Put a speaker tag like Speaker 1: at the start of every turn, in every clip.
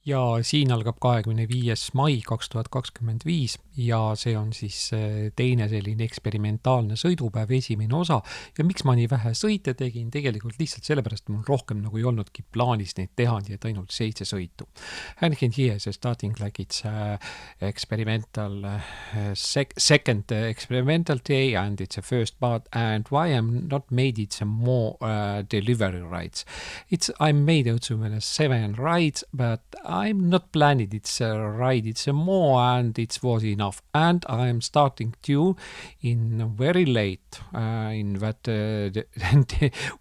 Speaker 1: Ja siin algab 25. mai 2025 ja see on siis teine selline eksperimentaalne sõidupäev, esimene osa. Ja miks ma nii vähe sõite tegin? Tegelikult lihtsalt sellepärast, mul rohkem nagu ei olnudki plaanis neid teha, nii et ainult 7 sõitu. And here is starting like it's experimental, second experimental day and it's a first part. And why I'm not made it some more delivery rides. I made also 7 rides, but I'm not planning it's a ride, it's a more and it was enough. And I'm starting to in very late in that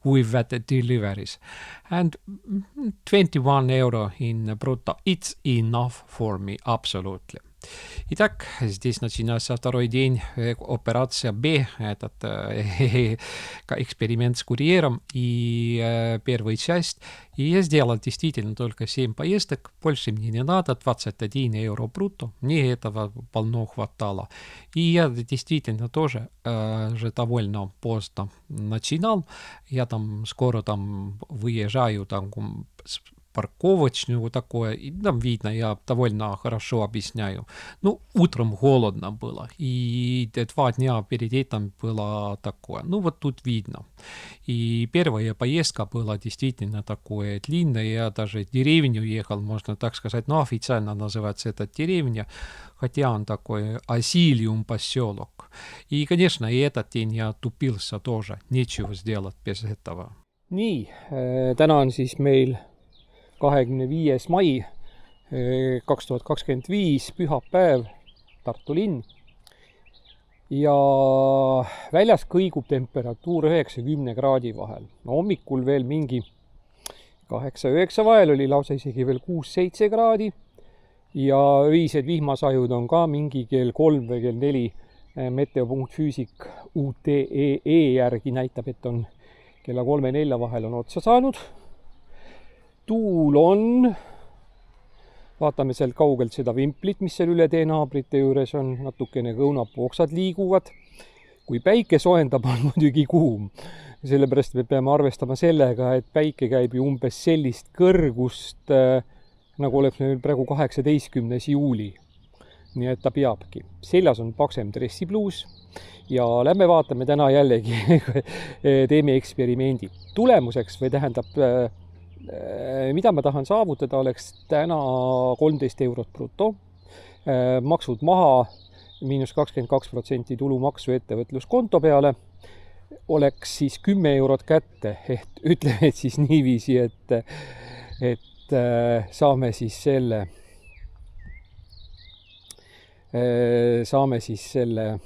Speaker 1: with that deliveries. And 21 euro in brutto, it's enough for me, absolutely. Итак, здесь начинается второй день операция Б, этот эксперимент с курьером и первая часть. И я сделал действительно только 7 поездок, больше мне не надо, 21 евро брутто, мне этого полно хватало. И я действительно тоже же довольно поздно начинал, я там скоро там выезжаю там парковочную вот такое, и там видно, я довольно хорошо объясняю. Ну, утром холодно было, и 2 дня перед этим было такое. Ну, вот тут видно. И первая поездка была действительно такое длинная, я даже в деревню ехал, можно так сказать, но официально называется это деревня, хотя он такой Асилиум поселок. И, конечно, и этот день я тупился тоже, нечего сделать без этого.
Speaker 2: Nii, täna on siis meil 25. mai 2025, pühapäev, Tartu linn. Ja väljas kõigub temperatuur 90 kraadi vahel. No, hommikul veel mingi 8-9 vahel oli lausa isegi veel 6-7 kraadi. Ja öised vihmasajud on ka mingi kell 3 või kell 4. Meteo.füüsik UTEE järgi näitab, et on kella 3-4 vahel on otsa saanud. Tuul on, vaatame sealt kaugelt seda vimplit, mis seal üle tee naabrite juures on, natukene kõunapooksad liiguvad. Kui päike soendab, on muidugi kuum. Sellepärast me peame arvestama sellega, et päike käib ju umbes sellist kõrgust, nagu oleks meil praegu 18. juuli. Nii et ta peabki. Seljas on paksem dressipluus ja lähme vaatame täna jällegi teeme eksperimendi. Tulemuseks või tähendab mida ma tahan saavutada, oleks täna 13 eurot bruto, maksud maha, -22% tulumaksu ettevõtluskonto peale, oleks siis 10 eurot kätte, et ütleme et siis niiviisi, et saame siis selle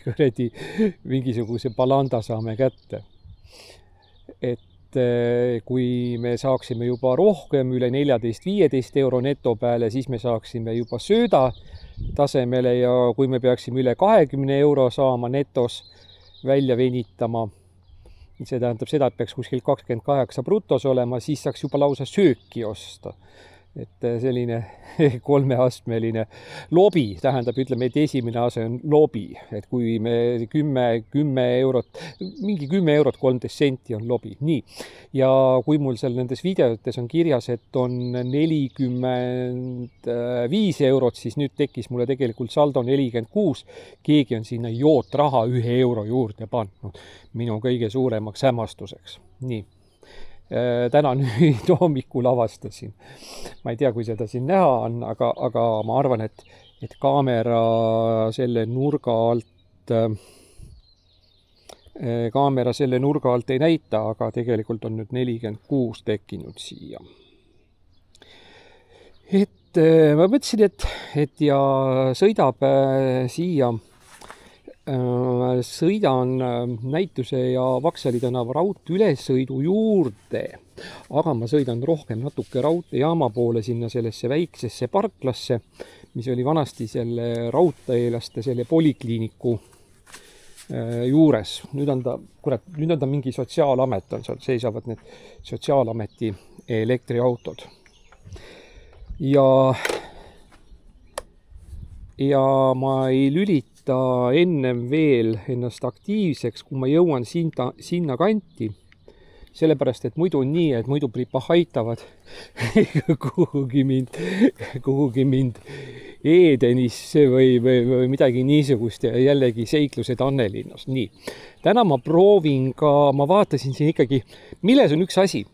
Speaker 2: kuradi mingisuguse balanda saame kätte. Et kui me saaksime juba rohkem üle 14-15 euro neto peale, siis me saaksime juba sööda tasemele ja kui me peaksime üle 20 euro saama netos välja venitama, see tähendab seda, et peaks kuskil 28 brutos olema, siis saaks juba lausa sööki osta. Et selline 3-astmeline lobi, tähendab, ütleme, et esimene ase on lobi, et kui me 10 eurot, mingi 10 eurot 13 senti on lobi. Nii, ja kui mul seal nendes videotes on kirjas, et on 45 eurot, siis nüüd tekkis mulle tegelikult saldo 46, keegi on sinna joot raha 1 euro juurde pannud, minu kõige suuremaks hämmastuseks. Nii. Täna nüüd hommikul avastasin. Ma ei tea, kui seda siin näha on, aga ma arvan, et kaamera selle nurga alt ei näita, aga tegelikult on nüüd 46 tekkinud siia. Et ma mõtlesin, et ja sõidab siia sõidan näituse ja Vaksali tänava raudtee ülesõidu juurde, aga ma sõidan rohkem natuke raudteejaama poole sinna sellesse väiksesse parklasse, mis oli vanasti selle raudteelaste selle polikliiniku juures. Nüüd on ta mingi sotsiaalamet, on seal seisavad need sotsiaalameti elektriautod. Ja ma ei lülita ennem veel ennast aktiivseks, kui ma jõuan sinna kanti, sellepärast, et muidu on nii, et muidu pripahaitavad kuhugi mind Edenisse või midagi niisugust ja jällegi seiklused Annelinnas. Nii, täna ma proovin ka, ma vaatasin siin ikkagi, milles on üks asi.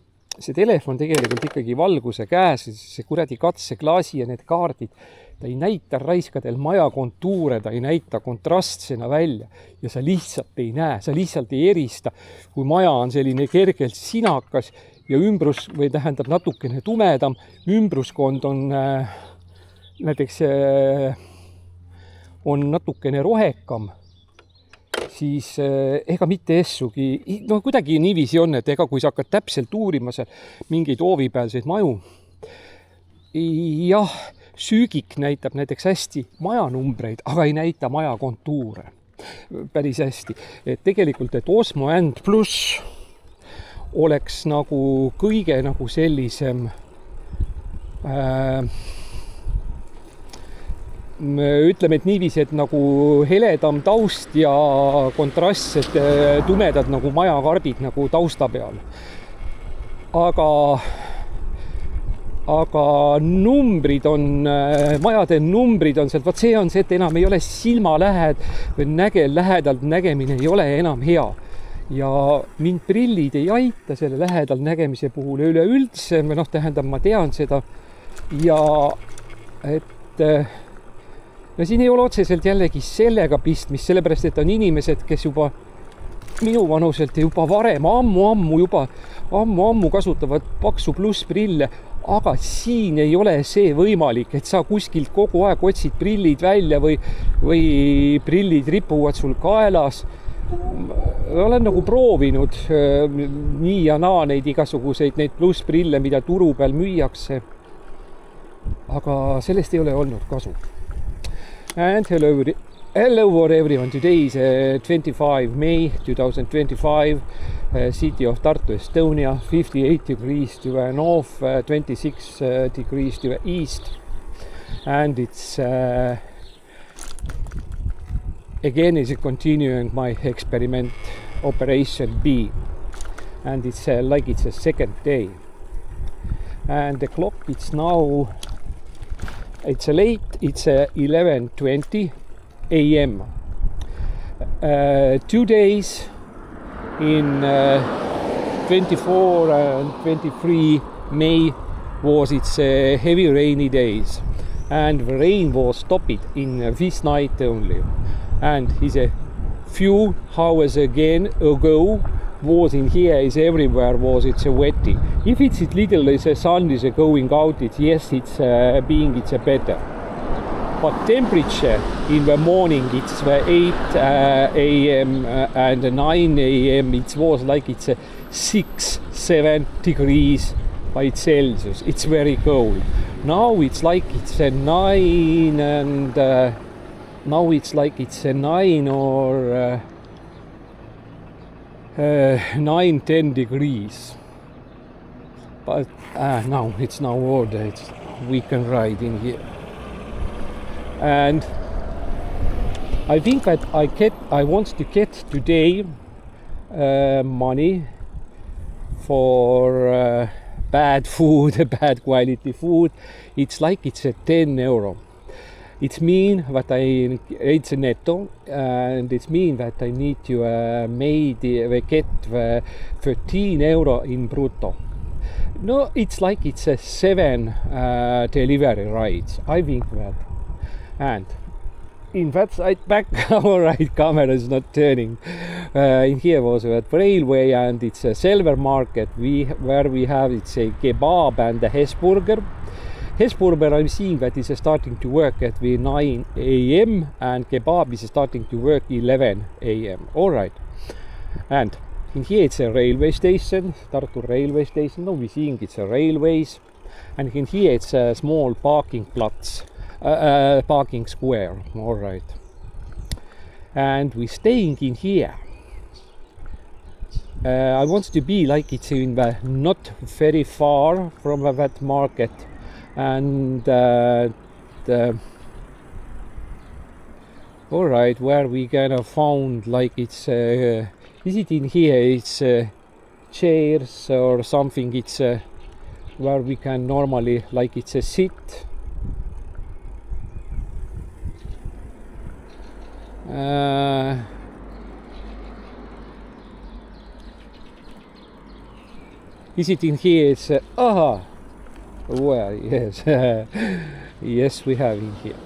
Speaker 2: See telefon tegelikult ikkagi valguse käes, see kuradi katseklaasi ja need kaardid, ta ei näita raiskadel maja kontuure, ta ei näita kontrastsena välja ja sa lihtsalt ei näe, sa lihtsalt ei erista, kui maja on selline kergelt sinakas ja ümbrus või tähendab natukene tumedam, ümbruskond on näiteks on natukene rohekam, siis ega mitte essugi, no kuidagi niiviisi on, et ega kui sa hakkad täpselt uurima seal mingeid hoovipealseid maju, jah, süügik näitab näiteks hästi majanumbreid, aga ei näita maja kontuure päris hästi. Et tegelikult, et Osmo N+ oleks nagu kõige nagu sellisem ütleme, et niiviisi, et nagu heledam taust ja kontrastsed tumedad nagu majakarbid nagu tausta peal. Aga numbrid on, majade numbrid on sealt, vaat see on see, et enam ei ole silma lähedalt nägemine ei ole enam hea. Ja mind prillid ei aita selle lähedal nägemise puhul üleüldse, noh, tähendab, ma tean seda ja et no siin ei ole otseselt jällegi sellega pistmist, sellepärast, et on inimesed, kes juba minu vanuselt ja juba varem ammu kasutavad paksu plussprille, aga siin ei ole see võimalik, et sa kuskilt kogu aeg otsid prillid välja või prillid ripuvad sul kaelas. Olen nagu proovinud nii ja naa neid igasuguseid neid plussprille, mida turu peal müüakse, aga sellest ei ole olnud kasu. And hello everyone, today is 25 May 2025, city of Tartu, Estonia, 58 degrees to the north, 26 degrees to the east, and it's again is continuing my experiment Operation B, and it's like it's a second day, and the clock it's now it's late, it's 11:20 a.m. 2 days in 24 and 23 May was its heavy rainy days, and the rain was stopped in this night only, and is a few hours ago was in here is everywhere was it's a wetty. If it's little is a sun is going out, it's yes it's being it's a better. But temperature in the morning it's 8 a.m. And 9 a.m. it was like it's 6-7 degrees by Celsius. It's very cold. Now it's like it's 9 and now it's like it's 9 or 9-10 degrees. But now it's now order. We can ride in here. And I think that I want to get today money for bad food, bad quality food. It's like it's a 10 euro. It's mean that it's a netto, and it's mean that I need to get 13 euro in brutto. No, it's like it's a 7 delivery rides. I think that. And in that side back, our right camera is not turning. In here was a railway, and it's a silver market where we have it's a kebab and a Hesburger. Hesburger, I'm seeing that is starting to work at the 9 a.m. and kebab is starting to work 11 a.m. All right. And in here it's a railway station, Tartu railway station. No, we're seeing it's a railways. And in here it's a small parking plots, parking square. All right. And we're staying in here. I want to be like it's in the not very far from that market. And all right, where we gonna found like it's is it in here? It's chairs or something. It's where we can normally, like it's a sit. Is it in here? It's well, yes. Yes, we have in here.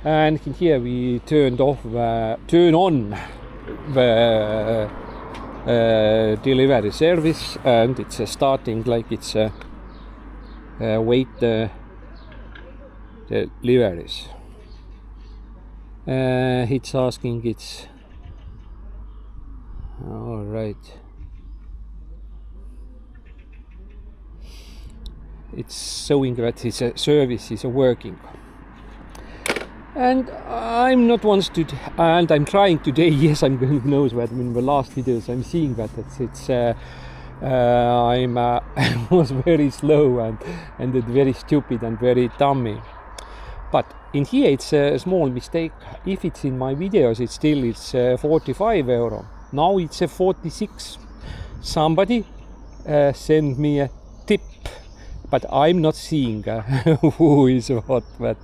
Speaker 2: And in here we turn on the delivery service, and it's starting like it's wait the deliveries. It's asking it's all right. It's showing that it's a service is working. And I'm not once to, and I'm trying today. Yes, I'm going to know that in the last videos I'm seeing that I was very slow and very stupid and very dummy. But in here it's a small mistake. If it's in my videos, it's 45 euro. Now it's 46. Somebody sent me a tip, but I'm not seeing who is what that.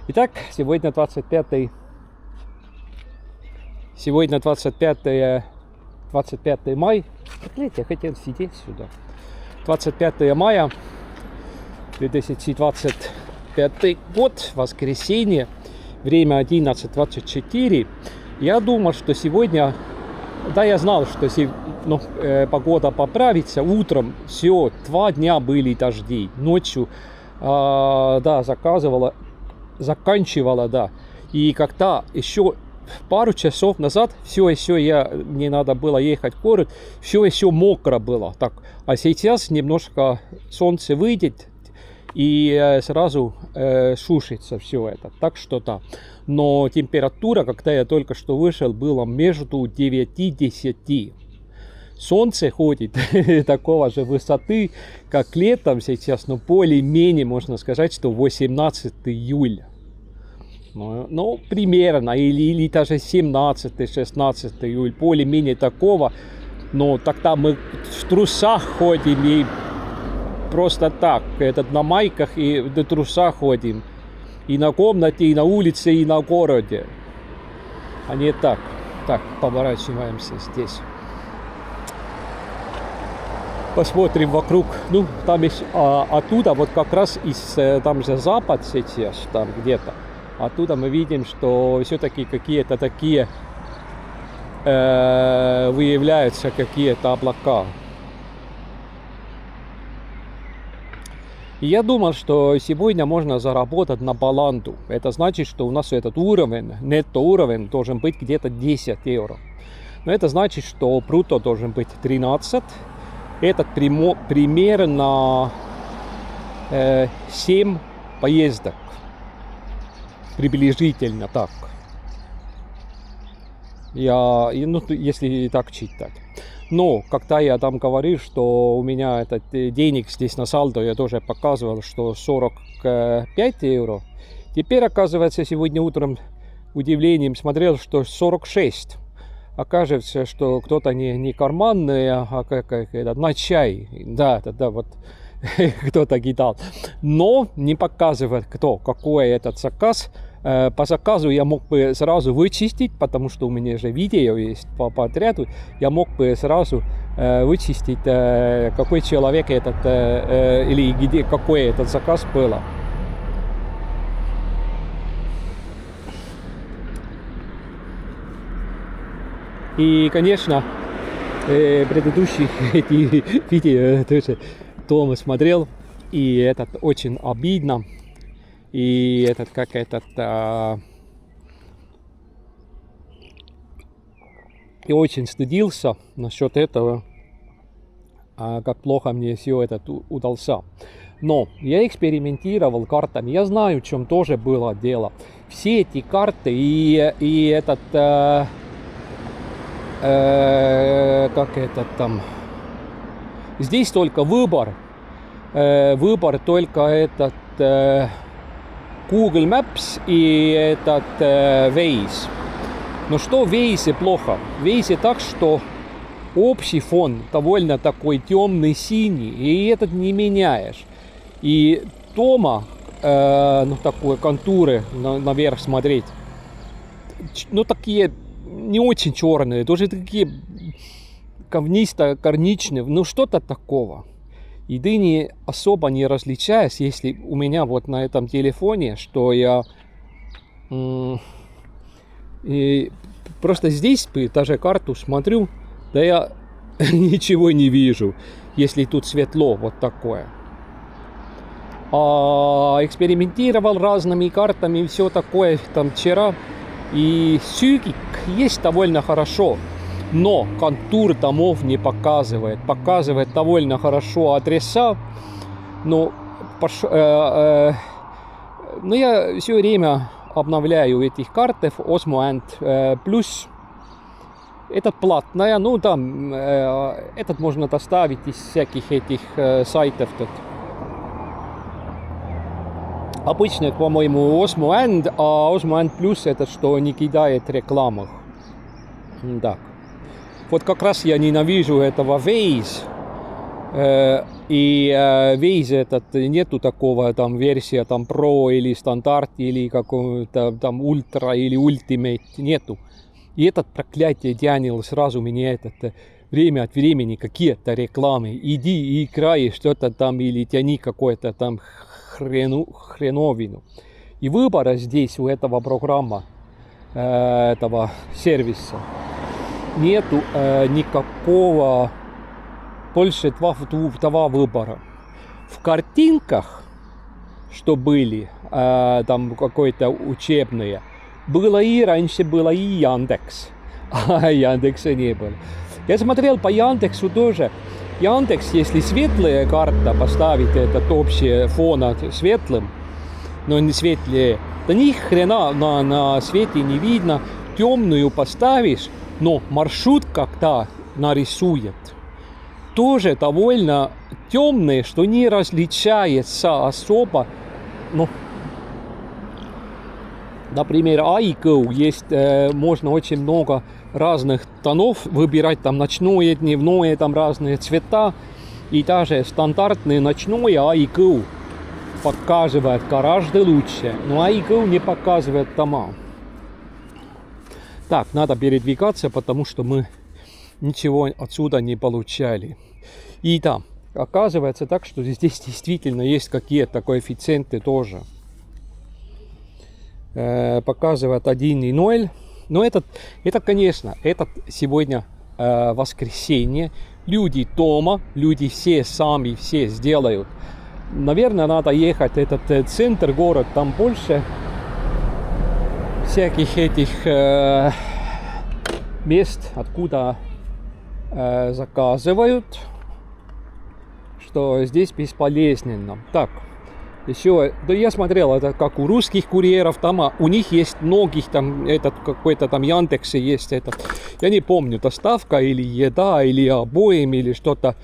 Speaker 2: Итак, сегодня 25 мая. Я хотел сидеть сюда. 25 мая 2025 год, воскресенье, время 11:24. Я думал, что сегодня, да, я знал, что погода поправится. Утром все, 2 дня были дожди. Ночью, заканчивала, да. И когда еще пару часов назад мне надо было ехать в город, все еще мокро было. Так, а сейчас немножко солнце выйдет и сразу сушится все это. Так что да. Но температура, когда я только что вышел, была между 9 и 10. Солнце ходит такого же высоты, как летом сейчас, но более-менее можно сказать, что 18 июля. Ну, примерно, или даже 17-16 июля, более-менее такого. Но тогда мы в трусах ходим и просто так, на майках и в трусах ходим. И на комнате, и на улице, и на городе. А не так. Так, поворачиваемся здесь. Посмотрим вокруг. Ну, там есть оттуда, вот как раз там же запад сейчас, там где-то. Оттуда мы видим, что все-таки какие-то такие выявляются какие-то облака. И я думал, что сегодня можно заработать на баланду. Это значит, что у нас этот уровень, нетто-уровень должен быть где-то 10 евро. Но это значит, что бруто должен быть 13. Это примерно 7 поездок. Приблизительно так. Если так читать. Но, когда я там говорил, что у меня этот денег здесь на сальдо, я тоже показывал, что 45 евро. Теперь, оказывается, сегодня утром удивлением смотрел, что 46. Окажется, что кто-то не карманный, а на чай. Да, вот кто-то кидал. Но не показывает, какой этот заказ. По заказу я мог бы сразу вычистить, потому что у меня же видео есть по отряду. Я мог бы сразу вычистить, какой человек этот, или где, какой этот заказ был. И, конечно, предыдущие эти видео тоже дома смотрел, и это очень обидно. И и очень стыдился насчет этого, как плохо мне все это удался. Но я экспериментировал картами, я знаю, в чем тоже было дело. Все эти карты и здесь только выбор только Google Maps и Waze. Но что в Вейзе плохо? В Вейзе так, что общий фон довольно такой темный синий, и этот не меняешь. И Тома, ну такой контуры наверх смотреть, ну такие не очень черные, тоже такие говнисто-корничные, ну что-то такого. И ты не особо не различаешь, если у меня вот на этом телефоне, что я и просто здесь даже карту смотрю, да я ничего не вижу, если тут светло вот такое. Экспериментировал разными картами и все такое там вчера. И Сюгик есть довольно хорошо, но контур домов не показывает. Показывает довольно хорошо адреса, но я все время обновляю этих картов Osmo Ant Plus. Этот платная, ну там этот можно доставить из всяких этих сайтов тут. Обычно, по-моему, Osmo Ant, а Osmo Ant Plus это что не кидает рекламу. Так. Вот как раз я ненавижу этого Waze. И Waze этот нету такого там версия там Pro или стандарт или какого-то там Ultra или Ultimate. Нету. И этот проклятие Daniel сразу меняет это время от времени какие-то рекламы. Иди и играй что-то там или тяни какое-то там хреновину. И выбора здесь у этого программа, этого сервиса, нету никакого больше два выбора. В картинках, что были там какое-то учебное, было и раньше было и Яндекс, а Яндекса не было. Я смотрел по Яндексу тоже. Яндекс, если светлая карта поставить этот общий фон светлым, но не светлее, то ни хрена на свете не видно. Темную поставишь, но маршрут как-то нарисует. Тоже довольно темные, что не различается особо. Ну, например, iGo есть, можно очень много разных тонов выбирать, там ночное, дневное, там разные цвета. И даже стандартный ночной iGo показывает гораздо лучше, но iGo не показывает дома. Так, надо передвигаться, потому что мы ничего отсюда не получали. И там, оказывается так, что здесь действительно есть какие-то коэффициенты тоже. Показывает 1,0. Но это, конечно, это сегодня воскресенье. Люди дома, люди все сами, все сделают. Наверное, надо ехать в этот центр, город, там больше всяких этих мест, откуда заказывают, что здесь бесполезно. Так, еще, да я смотрел, это как у русских курьеров, там у них есть многих, там этот какой-то там Яндекс есть, этот, я не помню, доставка или еда, или обоим, или что-то.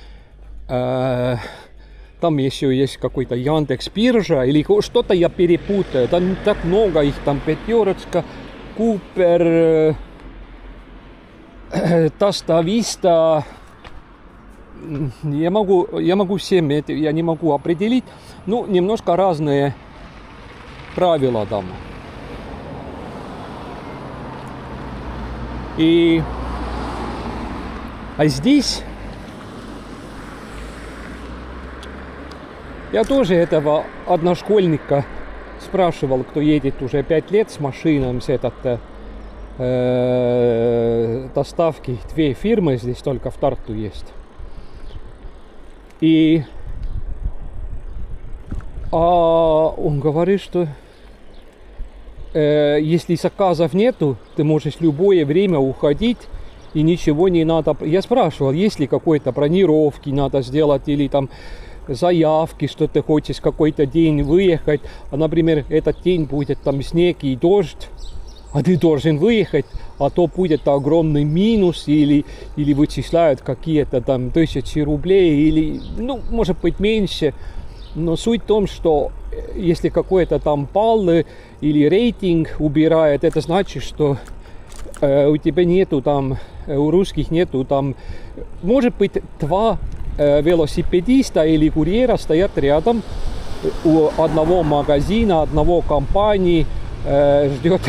Speaker 2: Там еще есть какой-то Яндекс биржа, или что-то я перепутаю. Там так много их, там Пятерочка, Купер, Достависта. Я могу всем это, я не могу определить. Ну, немножко разные правила там. А здесь я тоже этого одношкольника спрашивал, кто едет уже 5 лет с машиной, с этот доставки. 2 фирмы здесь только в Тарту есть. И он говорит, что если заказов нету, ты можешь любое время уходить и ничего не надо. Я спрашивал, есть ли какой-то бронировки надо сделать или там заявки, что ты хочешь какой-то день выехать, а, например, этот день будет там снег и дождь, а ты должен выехать, а то будет огромный минус или вычисляют какие-то там 1000 рублей или, ну, может быть, меньше. Но суть в том, что если какой-то там балл или рейтинг убирает, это значит, что у тебя нету там, у русских нету там, может быть, два велосипедиста или курьера стоят рядом у одного магазина, одного компании, ждет.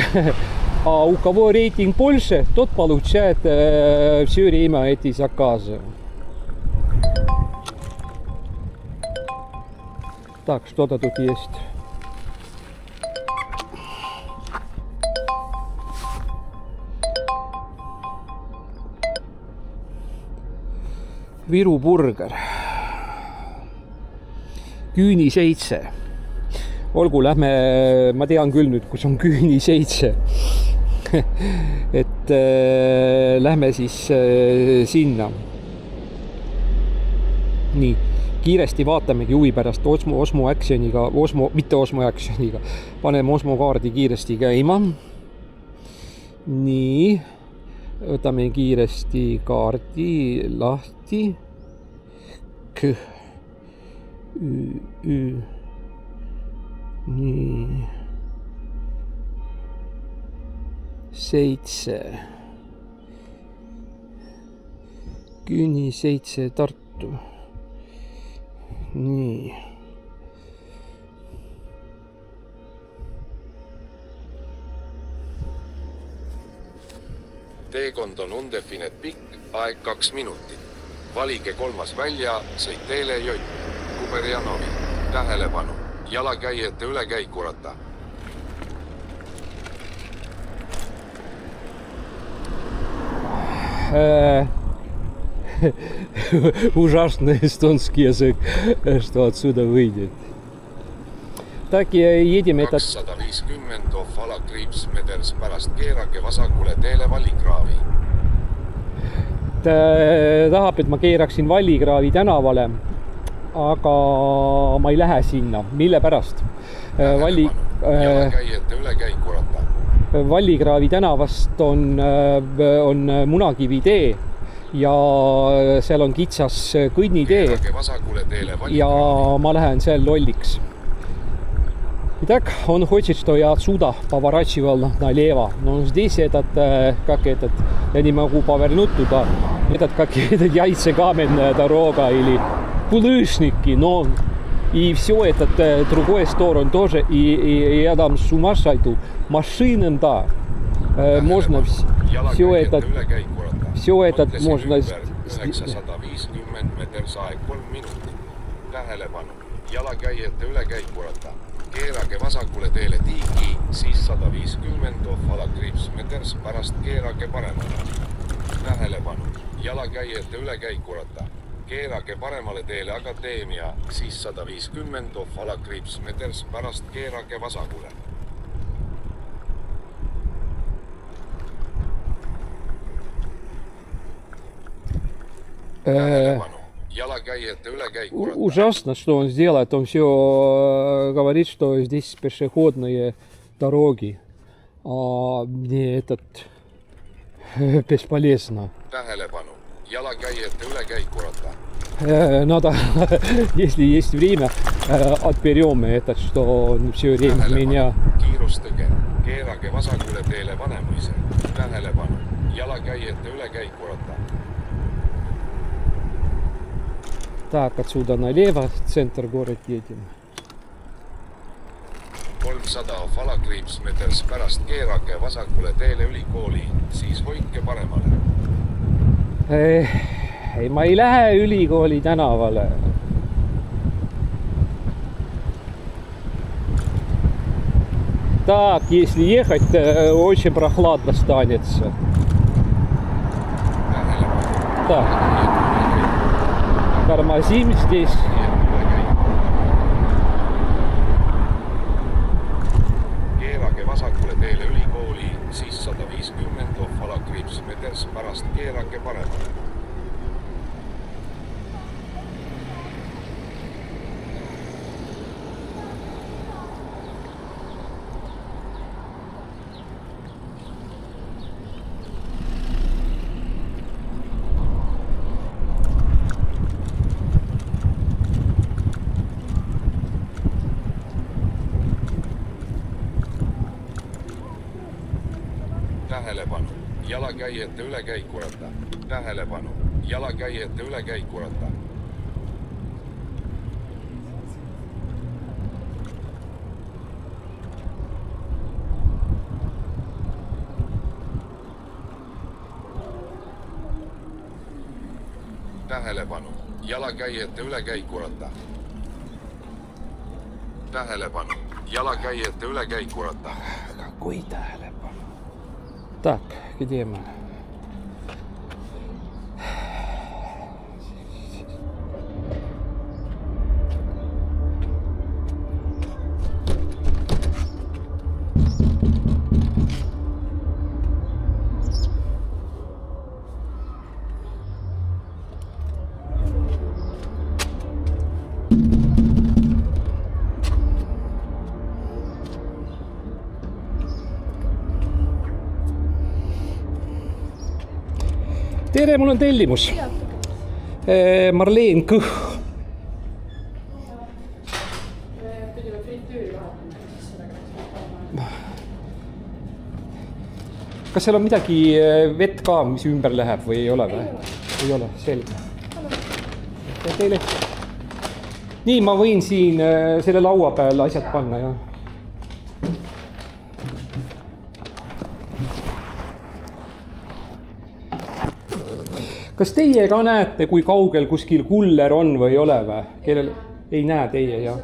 Speaker 2: А у кого рейтинг больше, тот получает все время эти заказы. Так, что-то тут есть. Viru burger. Küüni 7. Olgu, lähme, ma tean küll nüüd, kus on Küüni 7. Et lähme siis sinna. Nii, kiiresti vaatamegi huvi pärast Osmo Actioniga, mitte Osmo Actioniga. Paneme Osmo kaardi kiiresti käima. Nii, võtame kiiresti kaardi lahti. Nii. 7. Küüni 7 Tartu. Nii.
Speaker 3: Teekond on Undefinet pikk, aeg 2 minutit. Valige 3. välja, sõit teele Jott, Kuberjanovi. Tähelepanu, jalakäijate ülekäikurata.
Speaker 2: Ужасный эстонский язык, что отсюда выйдет. Так, едем этот...
Speaker 3: 250 Ofala-Kriips Meders pärast keerake vasakule teele Vallikraavi.
Speaker 2: Ta tahab, et ma keeraksin Vallikraavi tänavale, aga ma ei lähe sinna. Mille pärast?
Speaker 3: Jalakäijate ülekäikurata.
Speaker 2: Vallikraavi tänavast on Munakivi tee ja seal on kitsas kõnnitee ja ma lähen seal lolliks. Итак, он хочет, что я отсюда поворачивал налево. Но здесь этот, как этот, я не могу повернуть туда. Этот, как этот яйцекаменная дорога или булыжники, но и все этот другой сторону тоже. И я там с ума сойду. Машинам, да, можно все этот можно...
Speaker 3: 950 meters aeg 3 minutit. Tähelepanu, jalakäijate ülekäikurata. Keerage vasakule teele Tiiki, siis 150 Ofala-Kriips Meders pärast keerage paremale. Tähelepanu, jalakäijate ülekäikurata. Keerage paremale teele Akadeemia, siis 150 Ofala-Kriips Meders pärast keerage vasakule. Tähelepanu.
Speaker 2: Ужасно, что он сделает. Он все говорит, что здесь пешеходные дороги. А мне этот бесполезно. Надо, если есть время, отберем этот, что он все время меня... Так, отсюда налево, в центр город едем.
Speaker 3: 300 Ofala-Kriips Meders pärast keerake vasakule teele ülikooli, siis hoidke paremale.
Speaker 2: Ei, ma ei lähe ülikooli tänavale. Так, если ехать, очень прохладно станется. Так. Тормозим здесь.
Speaker 3: Keerake vasakule teele ülikooli, siis 150 Ofala-Kriips Meders pärast keerake paremale. Tähelepanu, jalakäijate ülekäikurata. Tähelepanu, jalakäijate ülekäikurata. Tähelepanu, jalakäijate ülekäikurata. Tähelepanu, jalakäijate ülekäikurata.
Speaker 2: Какой tähelepanu. Так, где мы? Tere, mul on tellimus. Marleen Kõh. Kas seal on midagi vett ka, mis ümber läheb või ei ole või? Ei ole, selge. Ja teile. Nii, ma võin siin selle laua peal asjad panna, jah. Kas teie ka näete, kui kaugel kuskil kuller on või ei ole või? Kellel ei näe teie, jah?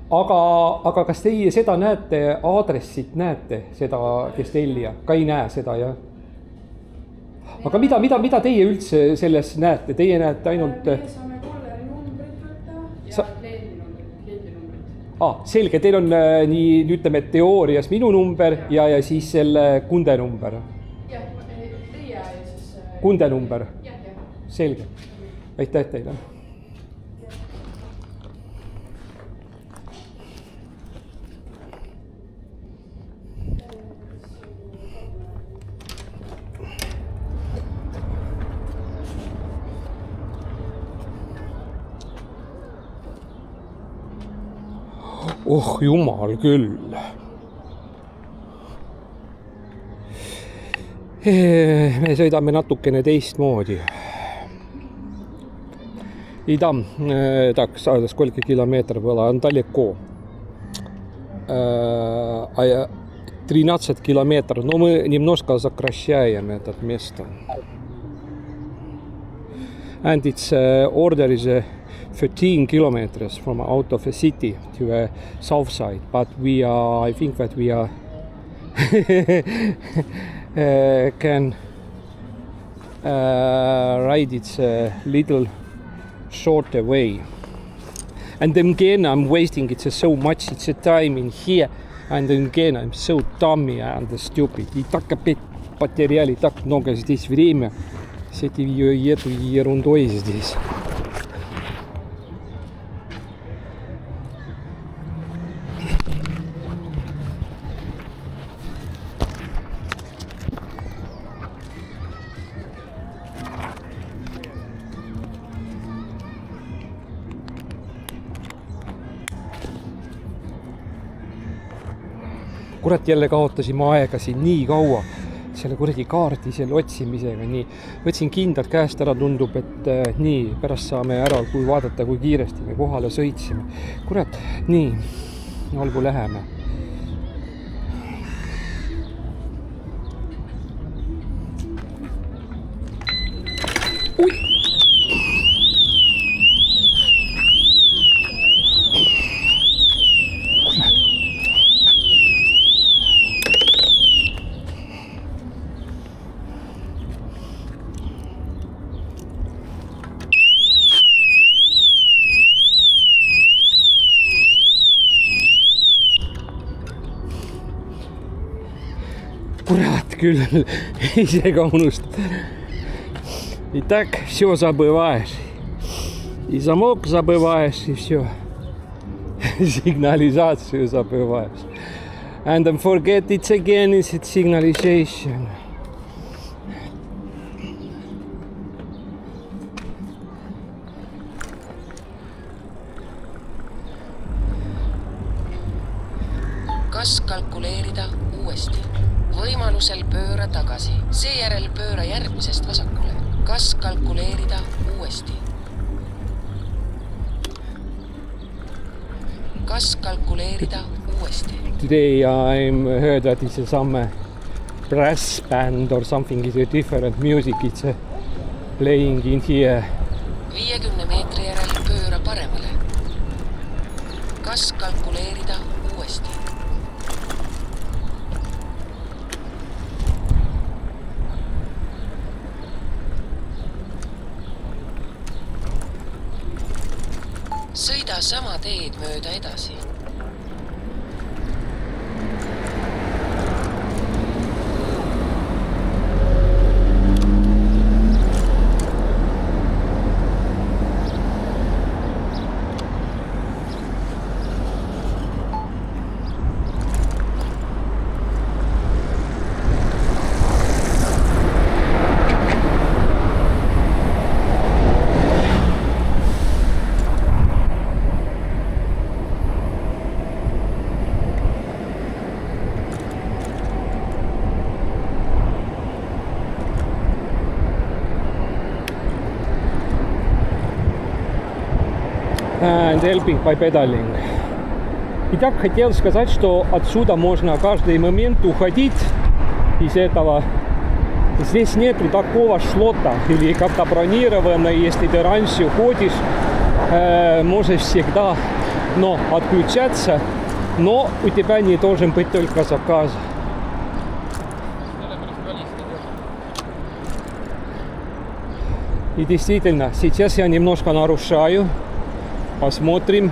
Speaker 2: Aga kas teie seda näete, aadressit näete, seda, kes tellija? Ka ei näe seda, jah? Aga mida teie üldse selles näete? Teie näete ainult...
Speaker 4: Meie saame kolleri numbrit võtta ja kliendi numbrit.
Speaker 2: Selge, teil on nii, ütleme, teoorias minu number ja siis selle kunde number. Kunde number. Selge. Aitäh teile. Oh jumal küll. Me sõidame natukene teistmoodi. И там, так, сколько километров было, далеко. 13 километров, но мы немножко сокращаем это место. And its order is 13 kilometers from out of the city to the south side, but we are, I think that we are can ride it a little shorter way. And then again I'm wasting it so much, it's a time in here, and then again I'm so dummy and stupid. И так опять потеряли так много здесь время с этой ерундой здесь. Kurat, jälle kaotasime aega siin nii kaua selle kuradi kaardi selle otsimisega, nii. Võtsin kindlad käest ära, tundub, et nii, pärast saame ära, kui vaadata, kui kiiresti me kohale sõitsime. Kurat, nii, olgu läheme. Ui! Kurat küll, ise ka unustad. И так все забываешь. И замок забываешь, и все. Сигнализацию забываешь. And then forget it again, is it signalization.
Speaker 5: Kas kalkuleerida uuesti. Võimalusel pööra tagasi. Seejärel pööra järgmisest vasakule. Kas kalkuleerida uuesti? Kas kalkuleerida uuesti?
Speaker 2: Today I'm heard that it's some brass band or something, is a different music, it's playing in here.
Speaker 5: 50 meetri järel pööra paremale. Kas kalkuleerida uuesti? Sõida sama teed mööda edasi.
Speaker 2: And helping by pedaling. Итак, хотел сказать, что отсюда можно каждый момент уходить из этого. Здесь нету такого шлота или как-то бронировано, если ты раньше уходишь, можешь всегда отключаться, но у тебя не должен быть только заказ. И действительно, сейчас я немножко нарушаю. Посмотрим.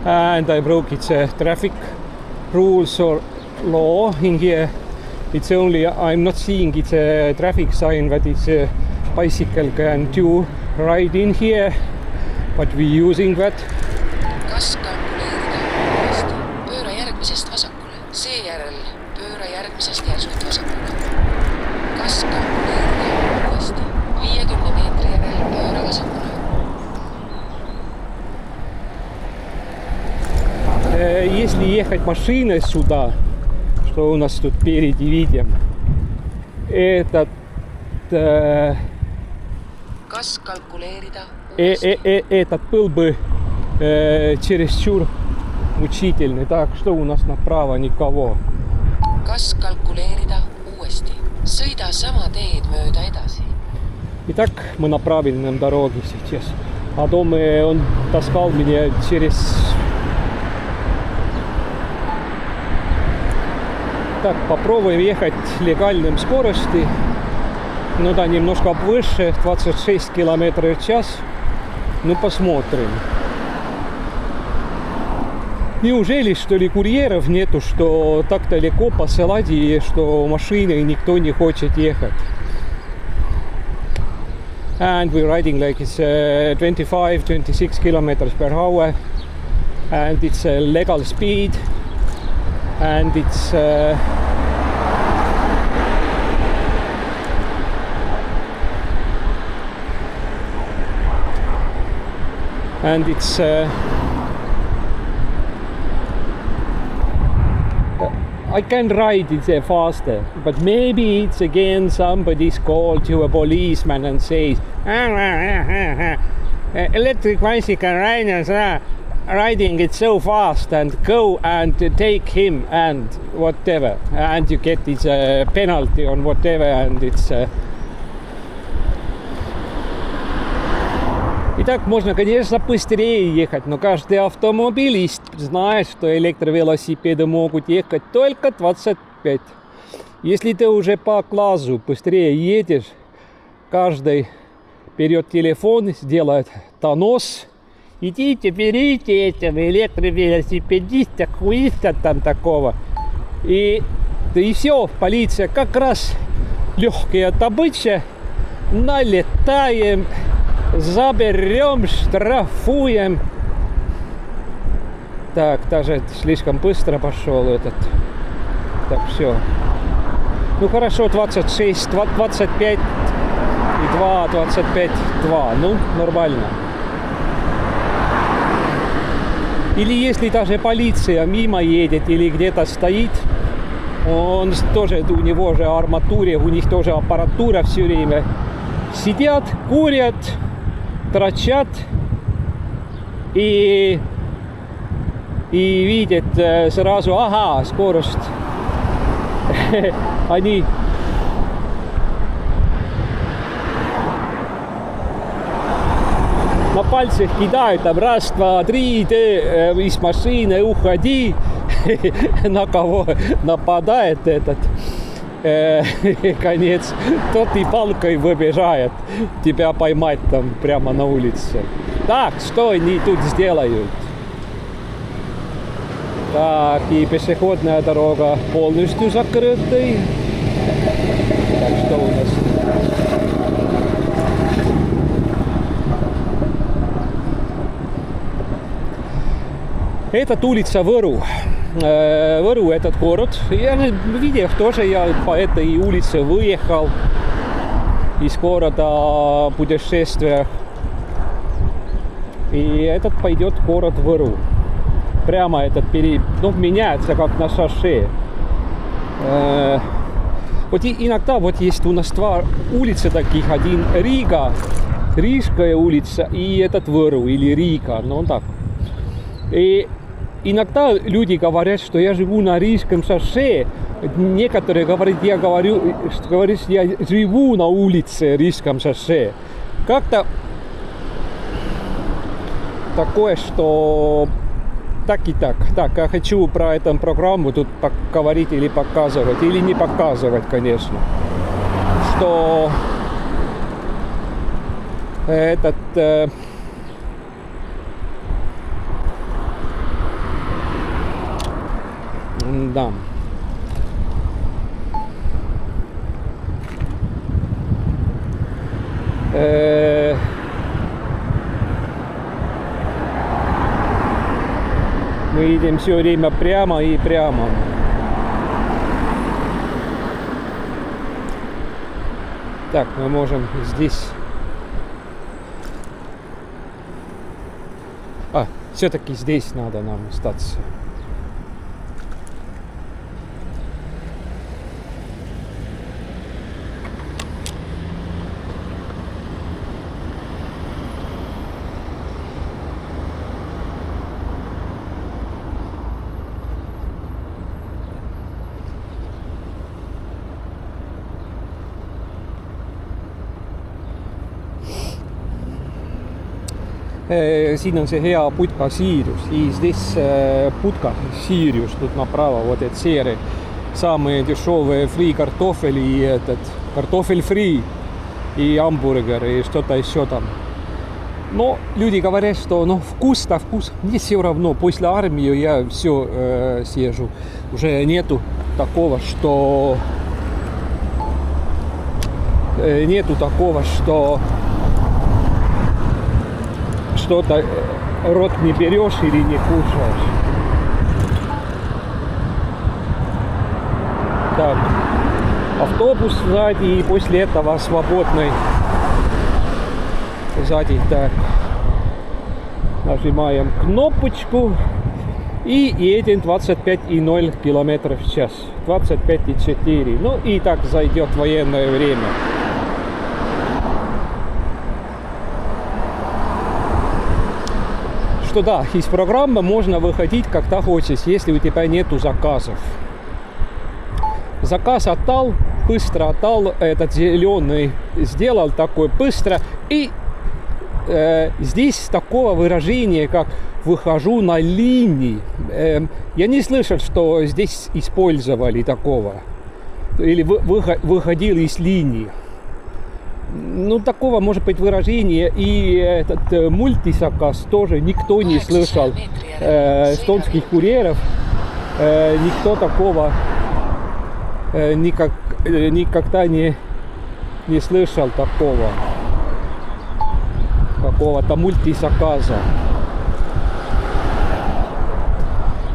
Speaker 2: And I broke its traffic rules or law in here. It's only, I'm not seeing it's a traffic sign that it's a bicycle can do ride in here, but we're using that.
Speaker 5: Kas kalkuleerida uuesti? Pööra järgmisest vasakule. Seejärel pööra järgmisest järsult vasakule. Kas kalkuleerida uuesti? 50 meetri järel pööra vasakule.
Speaker 2: Если ехать машиной сюда, что у нас тут впереди видим, этот
Speaker 5: Kas kalkuleerida
Speaker 2: этот был бы чересчур мучительный. Так, что у нас направо никого.
Speaker 5: Kas kalkuleerida uuesti? Sõida sama teed mööda edasi.
Speaker 2: Итак, мы на правильном дороге сейчас. А дома он таскал меня через... Так, попробуем ехать легальным скорости. Ну да, немножко выше, 26 км в час. Ну, посмотрим. Неужели, что ли, курьеров нету, что так далеко посылать, и что машиной никто не хочет ехать? And we're riding like it's 25-26 kilometers per hour. And it's a legal speed. And it's I can ride it faster, but maybe it's again somebody's called to a policeman and says electric bicycle riders are riding it so fast and go and take him and whatever, and you get this penalty on whatever, and it's Итак, можно, конечно, быстрее ехать, но каждый автомобилист знает, что электровелосипеды могут ехать только 25. Если ты уже по классу быстрее едешь, каждый берет телефон, сделает донос. Идите, берите этого электровелосипедиста, хуиста там такого. И все, полиция как раз легкая добыча, налетаем, заберем, штрафуем. Так, даже слишком быстро пошел этот. Так, все. Ну хорошо, 26, 25 и 2, 25, 2. Ну, нормально. Или если даже полиция мимо едет или где-то стоит, Он тоже, у него же арматуре, у них тоже аппаратура все время. Сидят, курят, торчат и видят сразу, ага, скорость. Они на пальцах кидают, там раз, два, три, ты из машины уходи. На кого нападает этот конец, тот и палкой выбежает тебя поймать там прямо на улице. Так, что они тут сделают? Так, и пешеходная дорога полностью закрыта. Так, что у нас? Это улица Выру. Выру этот город. Я в видео тоже я по этой улице выехал из города путешествия. И этот пойдет город Выру. Прямо этот меняется как на шоссе. Вот и иногда вот есть у нас два улицы таких. Один Рига, Рижская улица, и этот Выру или Рига. Ну так. И иногда люди говорят, что я живу на Рижском шоссе. Некоторые говорят, я живу на улице Рижском шоссе. Как-то такое, что так и так. Так, я хочу про эту программу тут говорить или показывать, или не показывать, конечно. Что этот... Да. Мы идем все время прямо и прямо. Так, мы можем здесь... все-таки здесь надо нам остаться. Siin on see hea Putka Sirius. И здесь Putka Sirius тут направо. Вот этот серый. Самые дешевые фри картофель и этот картофель фри и гамбургер и что-то еще там. Но люди говорят, что вкус-то вкус. Мне все равно. После армии я все съезжу. Уже нету такого, что что-то рот не берешь или не кушаешь. Так, автобус сзади и после этого свободный сзади. Так, нажимаем кнопочку и едем 25,0 км в час. 25,4. Ну и так зайдет военное время. Что да, из программы можно выходить когда хочешь, если у тебя нету заказов. Заказ отдал, быстро отдал, этот зеленый сделал такой быстро. И здесь такого выражения, как выхожу на линии. Я не слышал, что здесь использовали такого. Или выходил из линии. Ну, такого может быть выражения. И этот мультизаказ тоже никто не слышал. Эстонских курьеров никто такого никогда не слышал такого. Какого-то мультизаказа.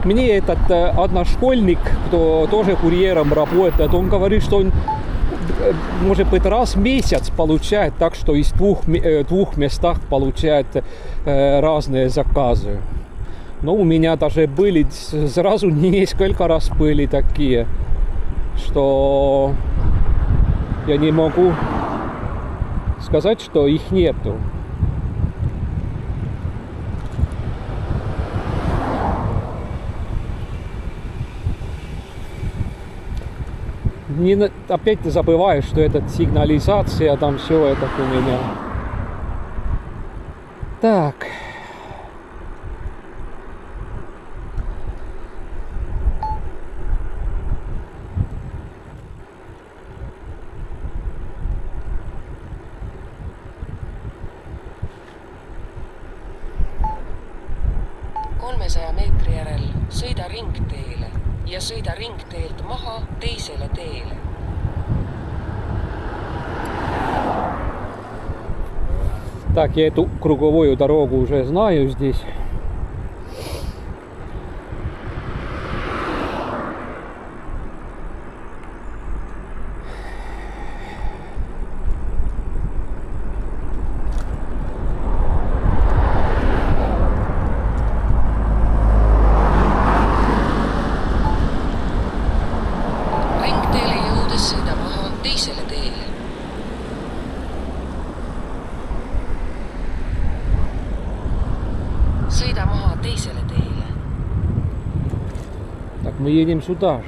Speaker 2: Мне этот одношкольник, кто тоже курьером работает, он говорит, что он может быть раз в месяц получает, так что из двух местах получает разные заказы. Но у меня даже были, сразу несколько раз были такие. что я не могу сказать, что их нету. Опять ты забываешь, что это сигнализация, там все это у меня. Так.
Speaker 5: Meetri järel sõida ringteele ja sõida ringteelt maha teisele teele.
Speaker 2: Так, я эту круговую дорогу уже знаю здесь. Мы едем сюда же.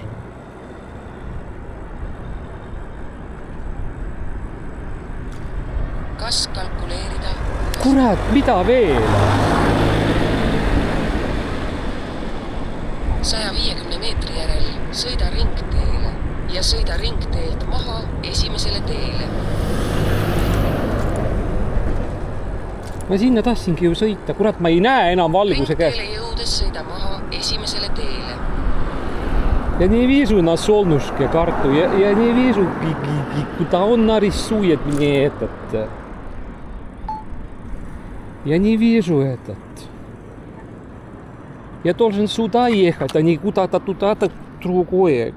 Speaker 5: Kas kalkuleerida?
Speaker 2: Kurat, mida veel?
Speaker 5: 150 meetri järel sõida ringteele ja sõida ringteelt maha esimesele teele.
Speaker 2: Ma sinna tahtsingi ju sõita. Kurat, ma ei näe enam valguse käes.
Speaker 5: Ringteele jõudes sõida maha esimesele teele.
Speaker 2: Я не вижу на солнышке карту, я не вижу, куда он нарисует мне этот. Я не вижу этот. Я должен сюда ехать, а не куда-то туда-то другое.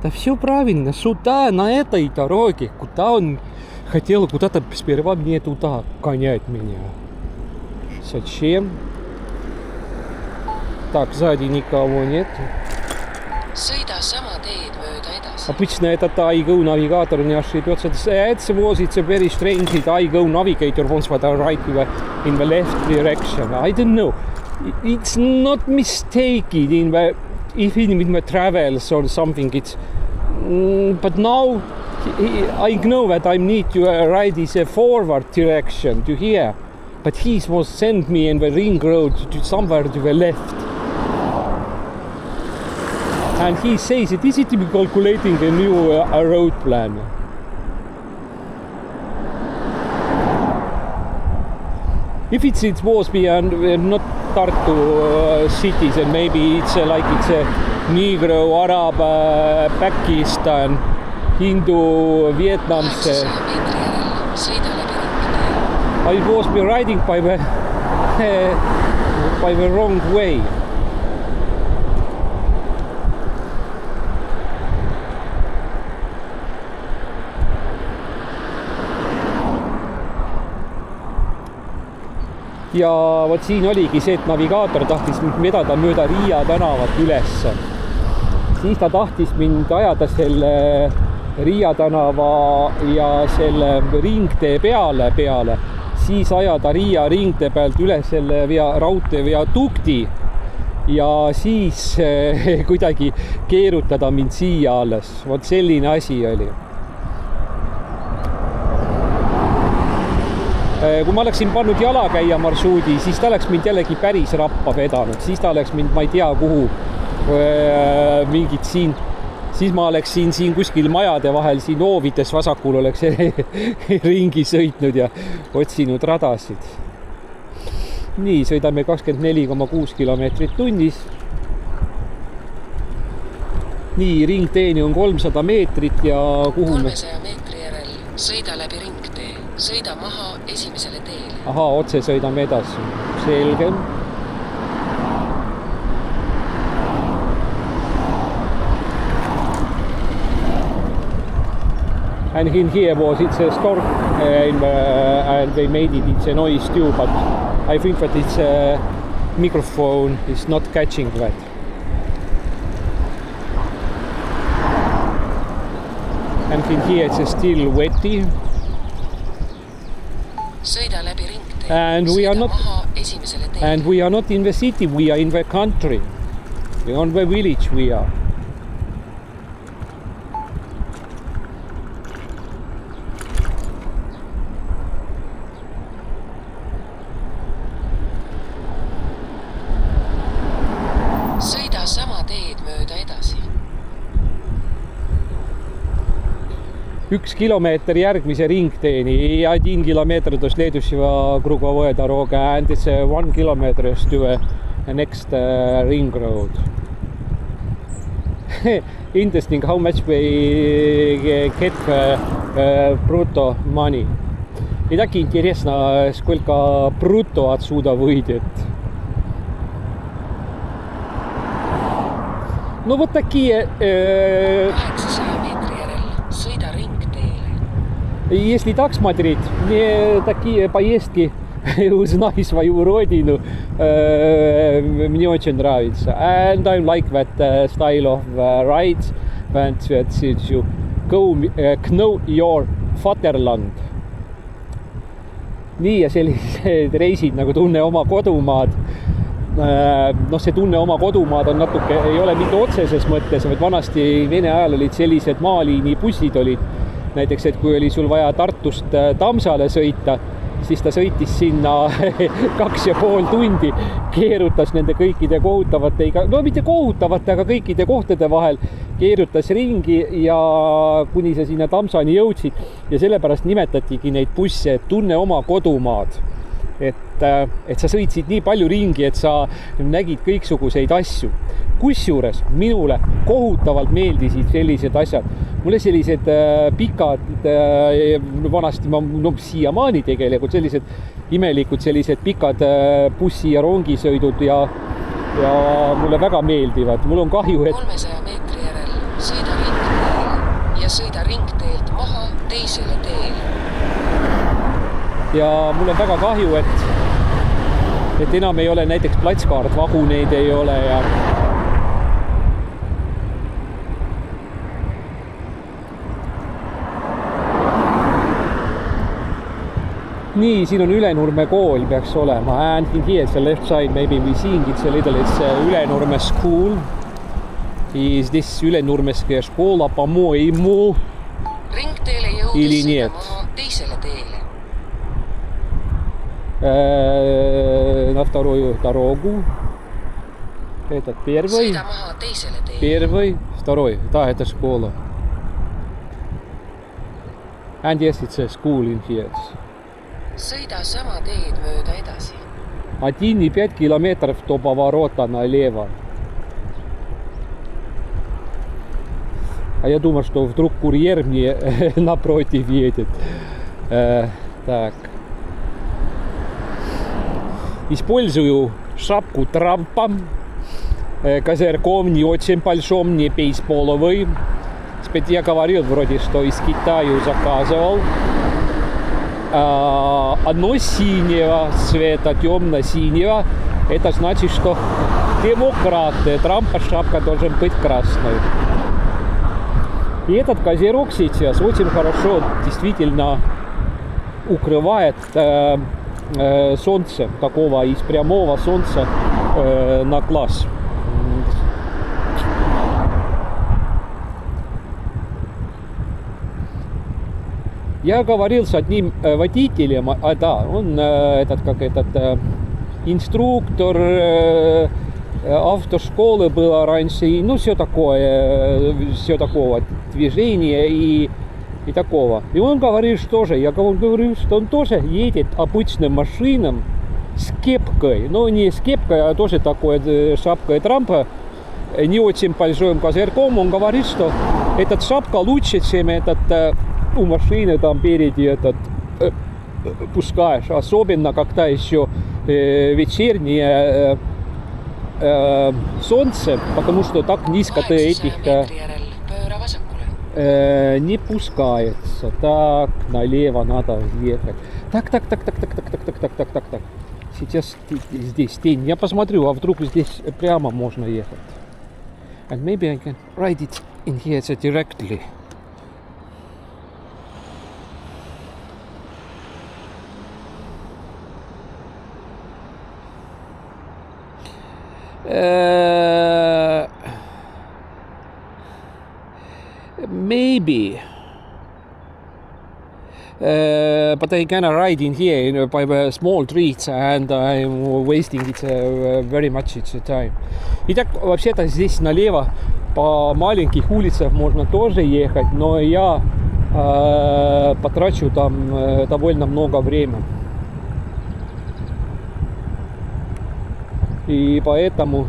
Speaker 2: Да все правильно, сюда, на этой дороге, куда он хотел куда-то сперва мне туда гонять меня. Зачем? Так, сзади никого нет.
Speaker 5: Sõida sama teed mööda edasi.
Speaker 2: Обычно этот iGo навигатор не ошибется. It was it's a very strange that iGo navigator wants to right in the left direction. I don't know. It's not mistaken in the even with my travels or something. It's but now I know that I need to ride is a forward direction to here, but he was sent me in the ring road to somewhere to the left, and he says it is to be calculating the new road plan. If it was beyond not Tartu cities, and maybe it's like it's a Negro, Arab, Pakistan, Hindu, Vietnam. I was be riding by the wrong way. Ja vot siin oligi see, et navigaator tahtis mind vedada mööda Riia tänavat ülesse. Siis ta tahtis mind ajada selle Riia tänava ja selle ringtee peale. Siis ajada Riia ringtee pealt üle selle raudtee viadukti ja siis kuidagi keerutada mind siia alles. Vot selline asi oli. Kui ma oleksin pannud jalakäija marsruudi, siis ta oleks mind jällegi päris rappa vedanud. Siis ta oleks mind, ma ei tea kuhu, mingid siin. Siis ma oleksin siin kuskil majade vahel, siin hoovides vasakul oleks ringi sõitnud ja otsinud radasid. Nii, sõidame 24,6 kilomeetrit tunnis. Nii, ringteeni on 300 meetrit ja kuhu
Speaker 5: 300 meetri järel sõida läbi ringtee. Sõida maha esimesele teele.
Speaker 2: Aha, otse sõidame edasi. Selge. And in here it's a storm and they made it's a noise too, but I think that it's microphone is not catching that. And in here it's still wetty.
Speaker 5: Sõida läbi ringtee.
Speaker 2: And we are
Speaker 5: Sõida
Speaker 2: not
Speaker 5: maha esimesele teele.
Speaker 2: and we are not in the city, we are in the country. We are on the village we are.
Speaker 5: Sõida sama teed mööda edasi.
Speaker 2: 1 kilomeeter järgmise ringteeni ja 1 kilometer до следующего круговой дорога and it's 1 kilometer to the next ring road. Interesting how much we get brutto money. И так интересно, сколько брутто отсюда выйдет. Ну вот такие
Speaker 5: 800 meetri järel sõida ringteele.
Speaker 2: Если так смотреть, мне такие поездки узнать свою родину мне очень нравится. And I like that style of rides when you go know your fatherland. Nii ja sellised reisid nagu tunne oma kodumaad. No see tunne oma kodumaad on natuke, ei ole mitte otseses mõttes, vaid vanasti Vene ajal olid sellised maaliini bussid olid. Näiteks, et kui oli sul vaja Tartust Tamsale sõita, siis ta sõitis sinna 2,5 tundi, keerutas nende kõikide kohutavate, no mitte kohutavate, aga kõikide kohtade vahel, keerutas ringi ja kuni sa sinna Tamsani jõudsid ja sellepärast nimetatigi neid busse tunne oma kodumaad. Et sa sõitsid nii palju ringi, et sa nägid kõiksuguseid asju. Kusjuures minule kohutavalt meeldisid sellised asjad. Mulle sellised pikad, vanasti ma siiamaani tegelikult sellised imelikud, sellised pikad bussi- ja rongisõidud ja mulle väga meeldivad. Mul on kahju, et
Speaker 5: 300 meetri järel sõida ringteele ja sõida ringteelt maha teisele teele.
Speaker 2: Ja mul on väga kahju, et enam ei ole näiteks platskaart, vaguneid ei ole ja nii, siin on Ülenurme kool peaks olema. And in here, the left side, maybe we seeing it's a little, it's Ülenurme school. Is this Ülenurmeske škola, по-моему?
Speaker 5: Ringteele jõudes
Speaker 2: Ili
Speaker 5: sõida
Speaker 2: niet.
Speaker 5: maha teisele teele.
Speaker 2: На вторую дорогу. Этот первый.
Speaker 5: Sõida maha teisele teele.
Speaker 2: Первый, второй. Да, это школа. And yes, it's a school in here.
Speaker 5: Sõida sama teed mööda edasi.
Speaker 2: 1,5 километров до поворота налево. А я думаю, что вдруг курьер мне напротив едет. Так. Использую шапку Трампа. Козырьком не очень большом, не бейсболовый. Я говорил вроде, что из Китая заказывал. Одно синего цвета, темно-синего. Это значит, что демократ. Трампа шапка должен быть красной. И этот козерог сейчас очень хорошо действительно укрывает солнце, такого из прямого солнца на глаз. Я говорил с одним водителем, он инструктор автошколы был раньше, ну все такое, все такого движения и такого. И он говорит, что же, я говорю, что он тоже едет обычным машинам с кепкой, но не с кепкой, а тоже такой шапкой Трампа, не очень большим козырьком. Он говорит, что эта шапка лучше, чем этот у машины там впереди пускаешь, особенно когда еще вечернее солнце, потому что так низко ты этих... Не пускается. Так, налево надо ехать. Так. Сейчас здесь тень. Я посмотрю, а вдруг здесь прямо можно ехать. And maybe I can ride it in here directly. Maybe. But I cannot ride in here by small trees and I'm wasting it very much it's time. Итак, вообще-то здесь налево по маленьких улицах можно тоже ехать, но я потрачу там довольно много времени. И поэтому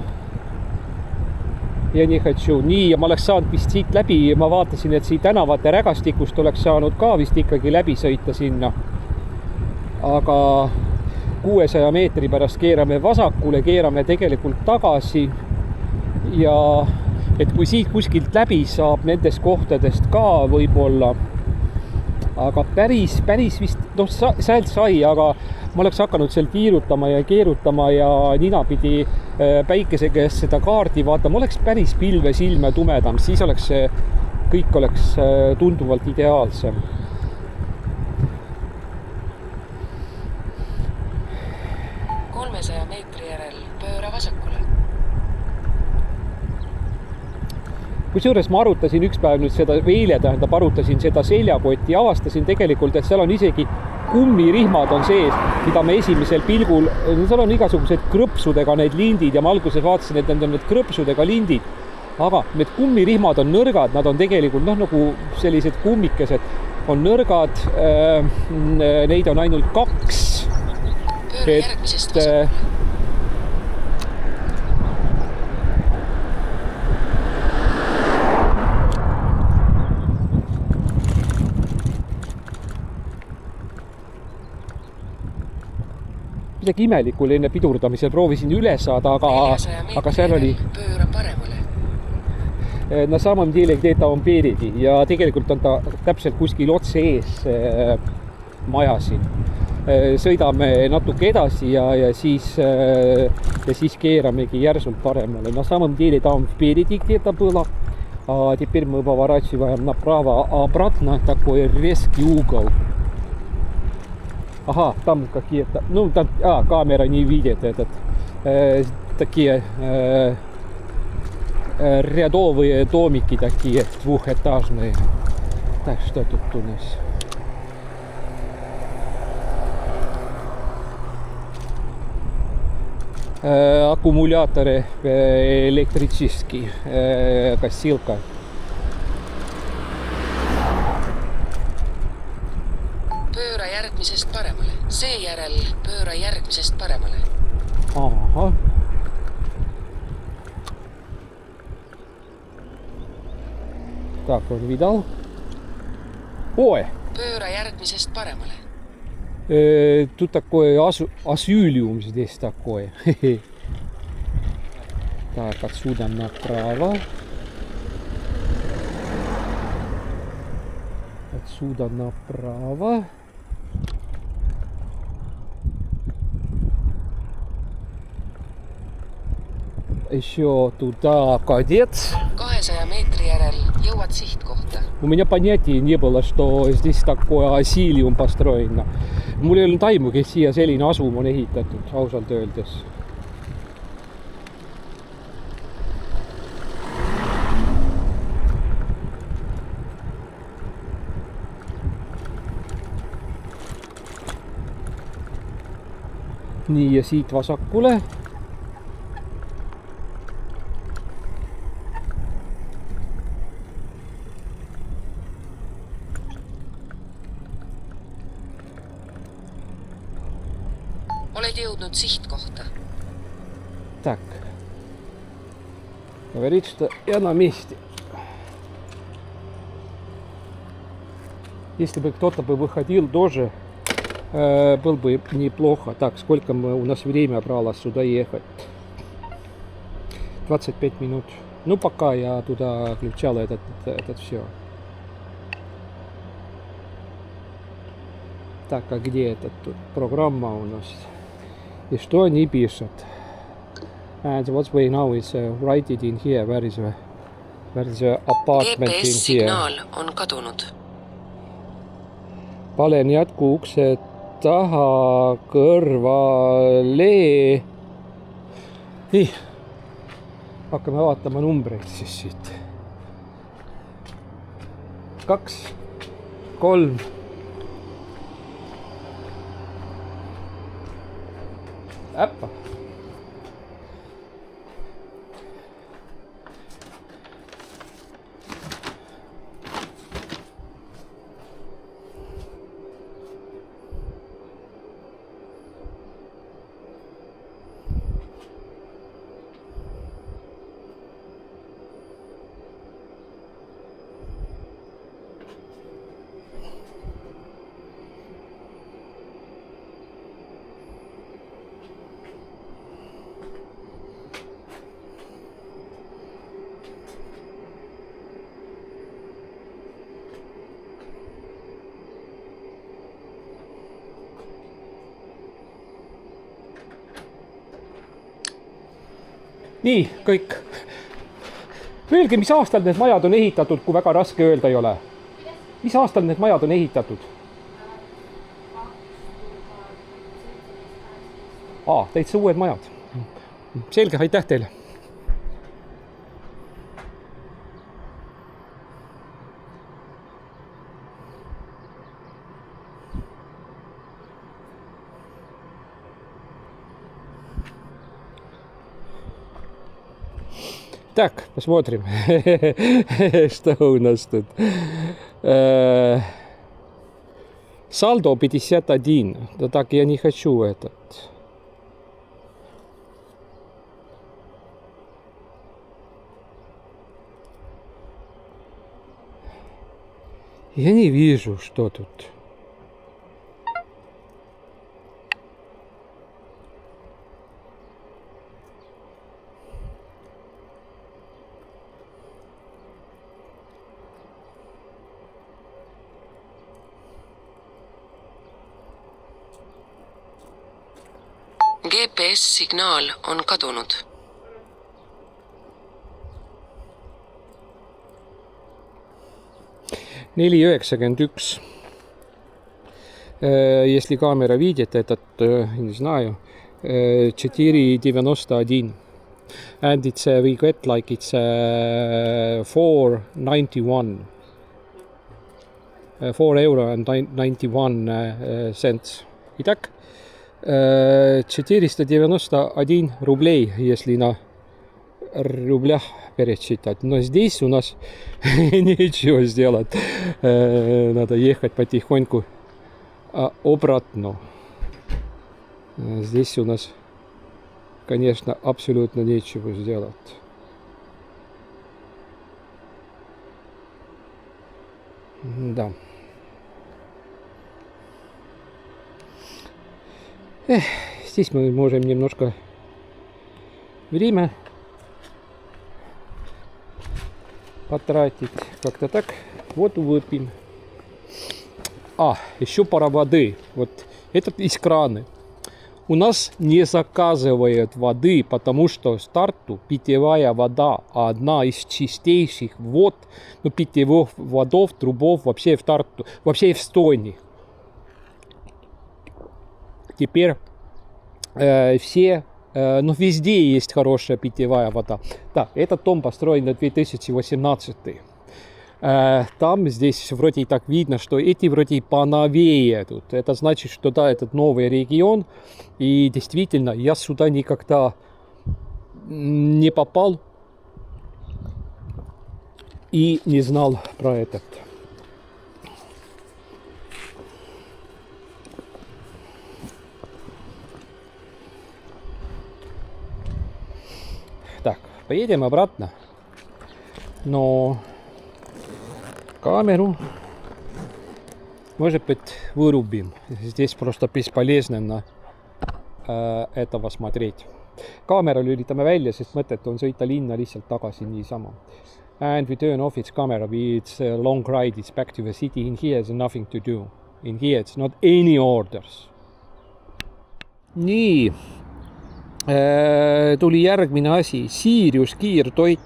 Speaker 2: ja nii хочу. Nii, ja ma oleks saanud vist siit läbi, ma vaatasin, et siit tänavate rägastikust oleks saanud ka vist ikkagi läbi sõita sinna. Aga 600 meetri pärast keerame vasakule, keerame tegelikult tagasi ja et kui siit kuskilt läbi saab nendest kohtadest ka võib-olla, aga päris vist, noh, sealt sai, aga ma oleks hakanud seal tiirutama ja keerutama ja ninapidi päikese käest seda kaardi vaatama, oleks päris pilves ilme tumedam, siis oleks see, kõik oleks tunduvalt ideaalsem. Kusjuures ma arutasin üks päev nüüd seda, eile tähendab, arutasin seda seljakotti ja avastasin tegelikult, et seal on isegi kummirihmad on sees, mida me esimesel pilgul, seal on igasugused krõpsudega need lindid ja ma alguses vaatasin, et need on need krõpsudega lindid, aga need kummirihmad on nõrgad, nad on tegelikult nagu sellised kummikesed, on nõrgad, neid on ainult 2, et midagi imelikul enne pidurdamisel proovisin üle saada, aga seal oli na samom деле где-то он впереди ja tegelikult on ta täpselt kuskil otse ees maja siin. Sõidame natuke edasi ja siis keeramegi järsult paremale. На самом деле там впереди где-то было, а теперь мы поворачиваем направо, обратно такой резкий угол. Ага, там какие-то, ну там, камера не видит этот, такие рядовые домики такие, двухэтажные. Так, что тут у нас? Аккумуляторы электрические, косилка.
Speaker 5: Pööra järgmisest paremale. Seejärel pööra järgmisest paremale.
Speaker 2: Aha. Так, он видал? Ой!
Speaker 5: Pööra järgmisest paremale.
Speaker 2: Тут такое асюлиум здесь такое. Так, отсюда направо. Отсюда направо. Еще туда кадец.
Speaker 5: 200 meetri järel jõuad sihtkohta.
Speaker 2: У меня понятия не было, что здесь такое асилиум построено. Mul ei olnud aimugi, et siia selline asum on ehitatud, ausalt öeldes. Nii, ja siit vasakule.
Speaker 5: Oled jõudnud sihtkohta.
Speaker 2: Так. Говорит, что я на месте. Если бы кто-то бы выходил тоже, было бы неплохо. Так, сколько у нас время брало сюда ехать? 25 минут. Ну, пока я туда включал этот все. Так, а где этот тут программа у нас? И что они пишут? And what we know is write it in here. Where is the apartment in here?
Speaker 5: GPS-signaal on kadunud.
Speaker 2: Panen jätku ukse taha kõrvale. Nii, hakkame vaatama numbreid siis siit. 2, 3. Äppa. Nii, kõik. Öelge, mis aastal need majad on ehitatud, kui väga raske öelda ei ole? Mis aastal need majad on ehitatud? Täitsa uued majad. Selge, aitäh teile. Так, посмотрим, что у нас тут. Сальдо 51. Да так, я не хочу этот. Я не вижу, что тут.
Speaker 5: GPS-signaal on kadunud.
Speaker 2: $4.91. Если камера видит этот, не знаю, 4.91. And it's we get like it's 4.91. €4.91. Итак, 491 рублей, если на рублях пересчитать. Но здесь у нас нечего сделать. Надо ехать потихоньку обратно. Здесь у нас, конечно, абсолютно нечего сделать. Да. Здесь мы можем немножко время потратить. Как-то так. Вот выпьем. Еще пара воды. Вот этот из крана. У нас не заказывают воды, потому что старту питьевая вода одна из чистейших вод, питьевых водов, трубов вообще в старту, вообще в Эстонии. Теперь все, везде есть хорошая питьевая вода. Да, этот дом построен на 2018. Там здесь вроде и так видно, что эти вроде поновее тут. Это значит, что да, этот новый регион. И действительно, я сюда никогда не попал и не знал про этот. Так, поедем обратно. Но камеру, может быть, вырубим. Здесь просто бесполезно на этого смотреть. Kaamera lülitame välja, sest mõtet on sõita linna lihtsalt tagasi niisama. And we turn off its camera. It's a long ride. It's back to the city. In here there's nothing to do. in here, it's not any orders. Nii, tuli järgmine asi, Sirius kiirtoit.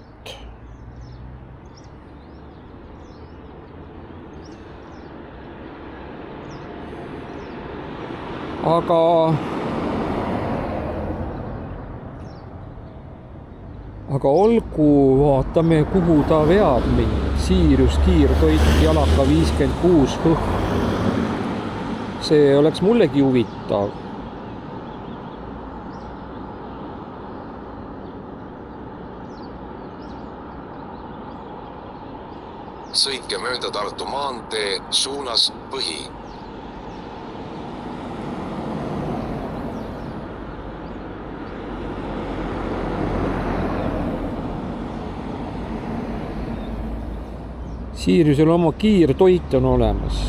Speaker 2: Aga olgu, vaatame, kuhu ta veab mind. Sirius kiirtoit, jalaka 56 hõh. See oleks mullegi huvitav.
Speaker 3: Sõitke mööda Tartu maantee suunas Põhi.
Speaker 2: Siriusel oma kiirtoit on olemas.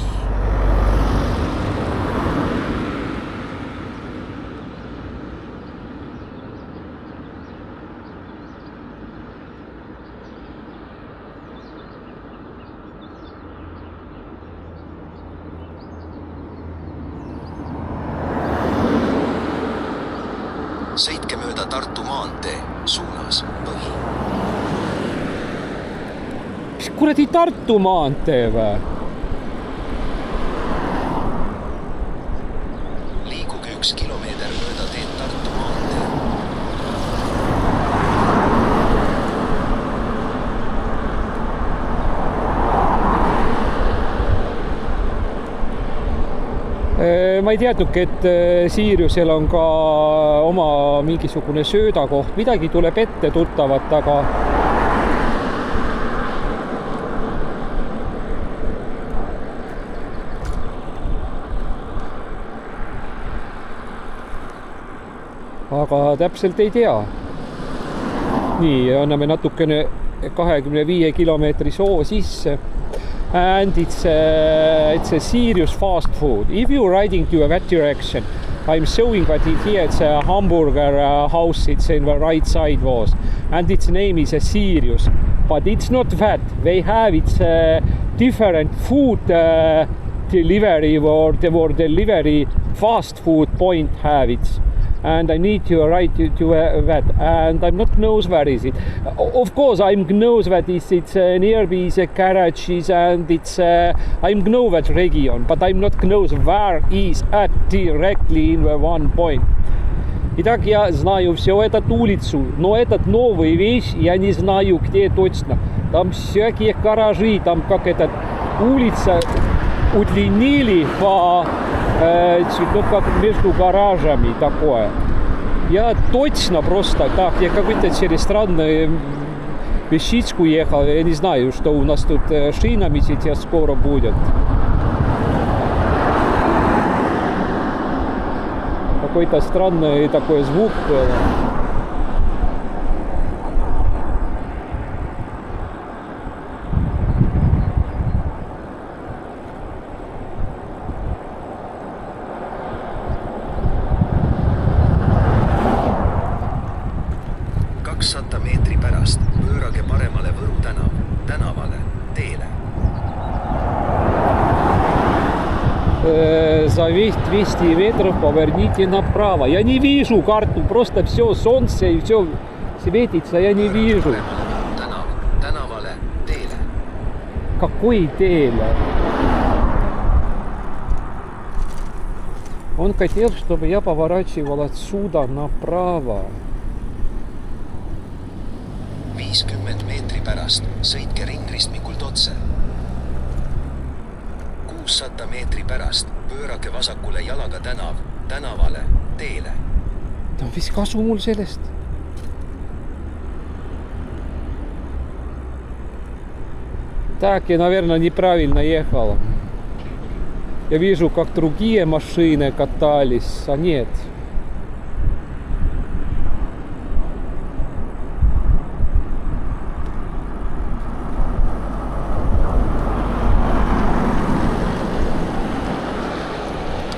Speaker 6: Sõitke mööda Tartu maantee suunas Põhi.
Speaker 2: Mis kuradi Tartu maantee või?
Speaker 6: Liiguge 1 kilomeeter mööda teed Tartu maantee.
Speaker 2: Ma ei teadnudki, et Siriusel on ka oma mingisugune söödakoht. Midagi tuleb ette tuttavat, aga täpselt ei tea. Nii, anname natukene 25 kilomeetri soo sisse. And it's a Sirius fast food. If you're riding to that direction, I'm showing that here it's a hamburger house. It's in the right side was, and its name is a Sirius. But it's not that. They have its different food delivery or delivery fast food point have it. And I need to ride to that, and I'm not knows where is it. Of course, I knows that it's near these garages, and it's I know that region, but I'm not knows where is at directly in the one point. Итак, я знаю всю эту улицу, но этот новый вещь я не знаю где точно. Там всякие гаражи, там как эта улица удлинили по ну, как между гаражами такое. Я точно просто так, я какой-то через странную вещичку ехал, я не знаю, что у нас тут шинами сейчас скоро будет. Какой-то странный такой звук был. За 200 метров поверните направо. Я не вижу карту, просто все солнце и все светится, я не вижу.
Speaker 6: Tänavale, teele.
Speaker 2: Какой тееле? Он хотел, чтобы я поворачивал отсюда направо.
Speaker 6: 50 meetri pärast sõitke ringristmikult otse. 600 meetri pärast pöörake vasakule Jalaga tänavale, teele.
Speaker 2: Mis kasu mul sellest? Так, я, наверное, неправильно ехал. Я вижу, как другие машины катались, а нет.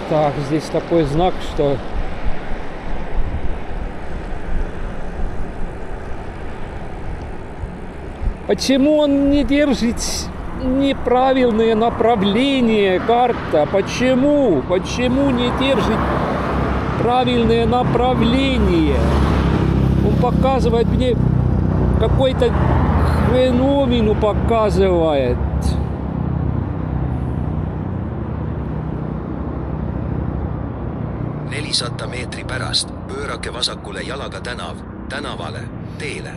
Speaker 2: Так, здесь такой знак, что почему он не держит неправильное направление карта. Почему? Почему не держит правильное направление? Он показывает мне какой-то хреновину показывает.
Speaker 6: Nelisada meetri pärast pöörake vasakule jalaga tänavale, teele.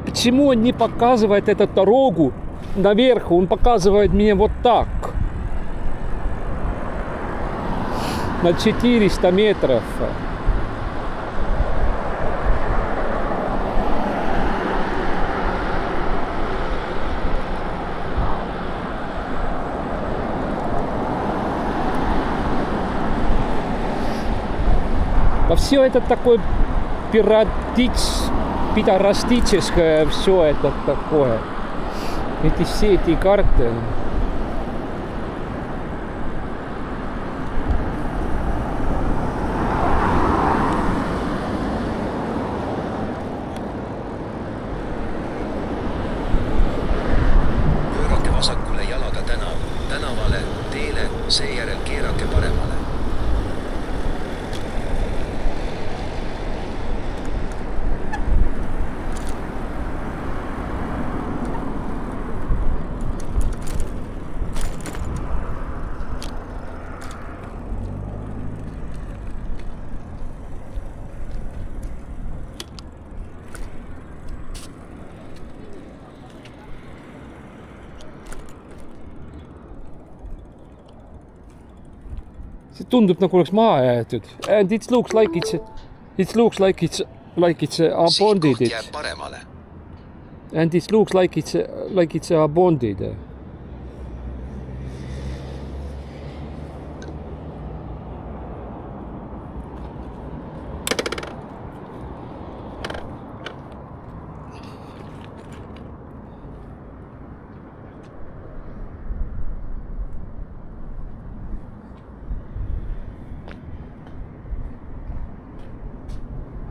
Speaker 2: Почему он не показывает эту дорогу наверх? Он показывает мне вот так. На 400 метров. Да все это такое пидорастическое, все это такое. Все эти карты.
Speaker 6: Pöörake vasakule jalaga tänavale, teele, seejärel keerake paremale.
Speaker 2: See tundub nagu oleks maha jäetud. And it looks like it's abandoned.
Speaker 6: Sihtkoht jääb paremale.
Speaker 2: And it looks like it's abandoned.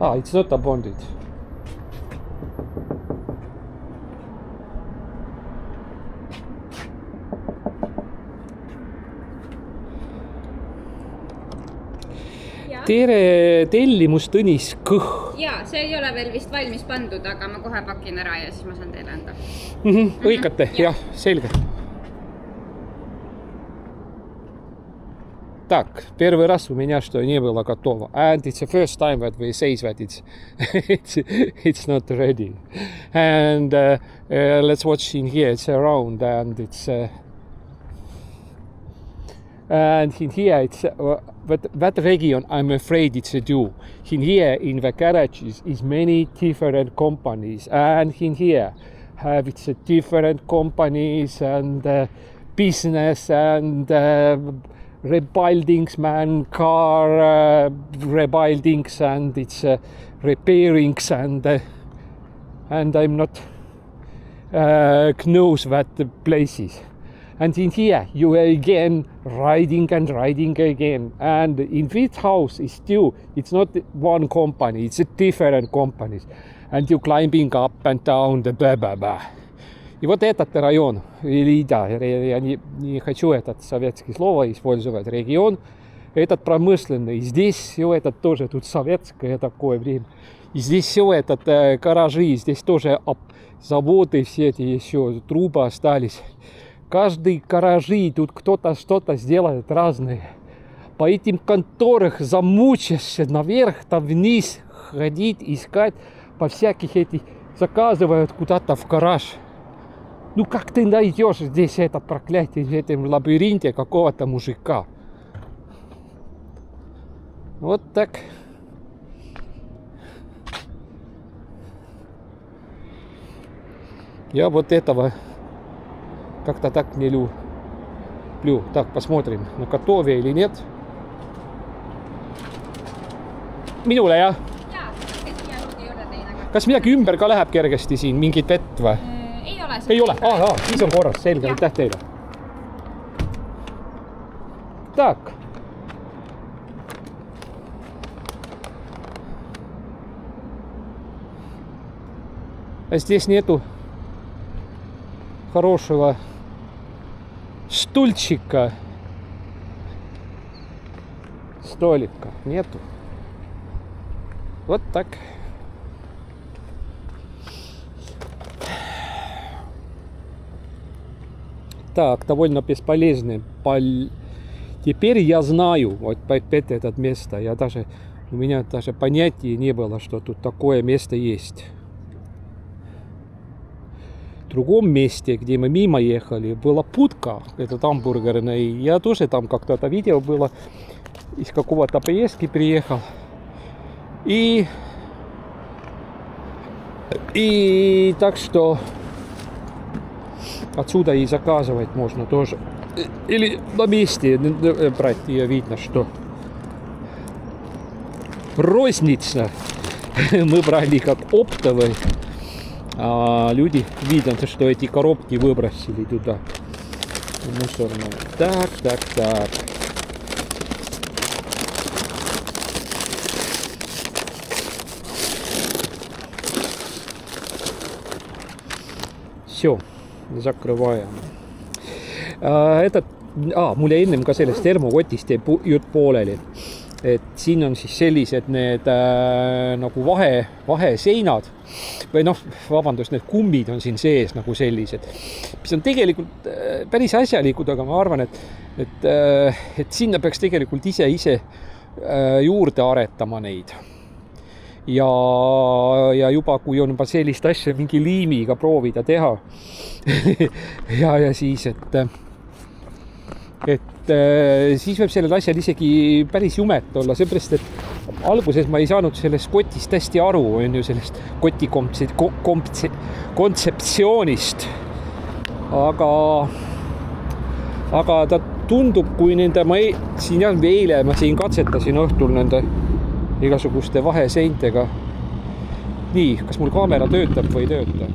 Speaker 2: Ah, it's not abandoned. Tere, tellimus Tõnis Kõh.
Speaker 7: Jaa, see ei ole veel vist valmis pandud, aga ma kohe pakin ära ja siis ma saan teile anda.
Speaker 2: Õigate, jah, selge. Так, первый раз у меня что не было готово. And it's the first time that we say that it's not ready. And let's watch in here. It's around and it's and in here it's that region. I'm afraid it's a do. In here in the garages is many different companies, and in here have it's a different companies and business and. Rebuildings, man, car rebuildings and it's repairings and I'm not knows that the places. And in here you are again riding again. And in this house is still, it's not one company, it's a different companies. And you climbing up and down the blah, blah, blah. И вот этот район, или да, я не хочу этот советское слово использовать, регион, этот промышленный, здесь все это тоже, тут советское такое время, и здесь все это гаражи, здесь тоже заводы все эти еще, трубы остались, каждый гаражи, тут кто-то что-то сделает разное, по этим конторах замучишься, наверх-то вниз ходить, искать, по всяких этих, заказывают куда-то в гараж. Ну как ты найдешь здесь это проклятие, в этом лабиринте какого-то мужика? Вот так. Я вот этого как-то так не люблю. Так, посмотрим, на готове или нет. Minule jah?
Speaker 7: Jaa, siia juurde teine.
Speaker 2: Kas midagi ümber ka läheb kergesti siin, mingit vett või? Ei ole? Siis on korras, selge, aitäh teile. Так. А здесь нету хорошего стульчика, столика нету. Вот так. Так, довольно бесполезный. Теперь я знаю вот опять это место. У меня даже понятия не было, что тут такое место есть. В другом месте, где мы мимо ехали, была Путка, это тамбургерная. И я тоже там как-то это видео было. Из какого-то поездки приехал. И так что отсюда и заказывать можно тоже. Или на месте брать, и видно, что розница. Мы брали как оптовый, а люди видно, что эти коробки выбросили туда. Мусорную. Так. Все, закрываем. Mul jäi ennem ka sellest termokotist jäi jutt pooleli, et siin on siis sellised need nagu vaheseinad või noh, vabandust, need kummid on siin sees nagu sellised, mis on tegelikult päris asjalikud, aga ma arvan, et sinna peaks tegelikult ise juurde aretama neid. Ja juba kui on juba sellist asja mingi liimiga proovida teha ja siis, et siis võib sellel asjal isegi päris jumet olla, seepärast, et alguses ma ei saanud sellest kotist hästi aru, on ju, sellest koti kontseptsioonist, aga ta tundub, kui nende, eile ma siin katsetasin õhtul nende igasuguste vaheseintega. Nii, kas mul kaamera töötab või ei tööta?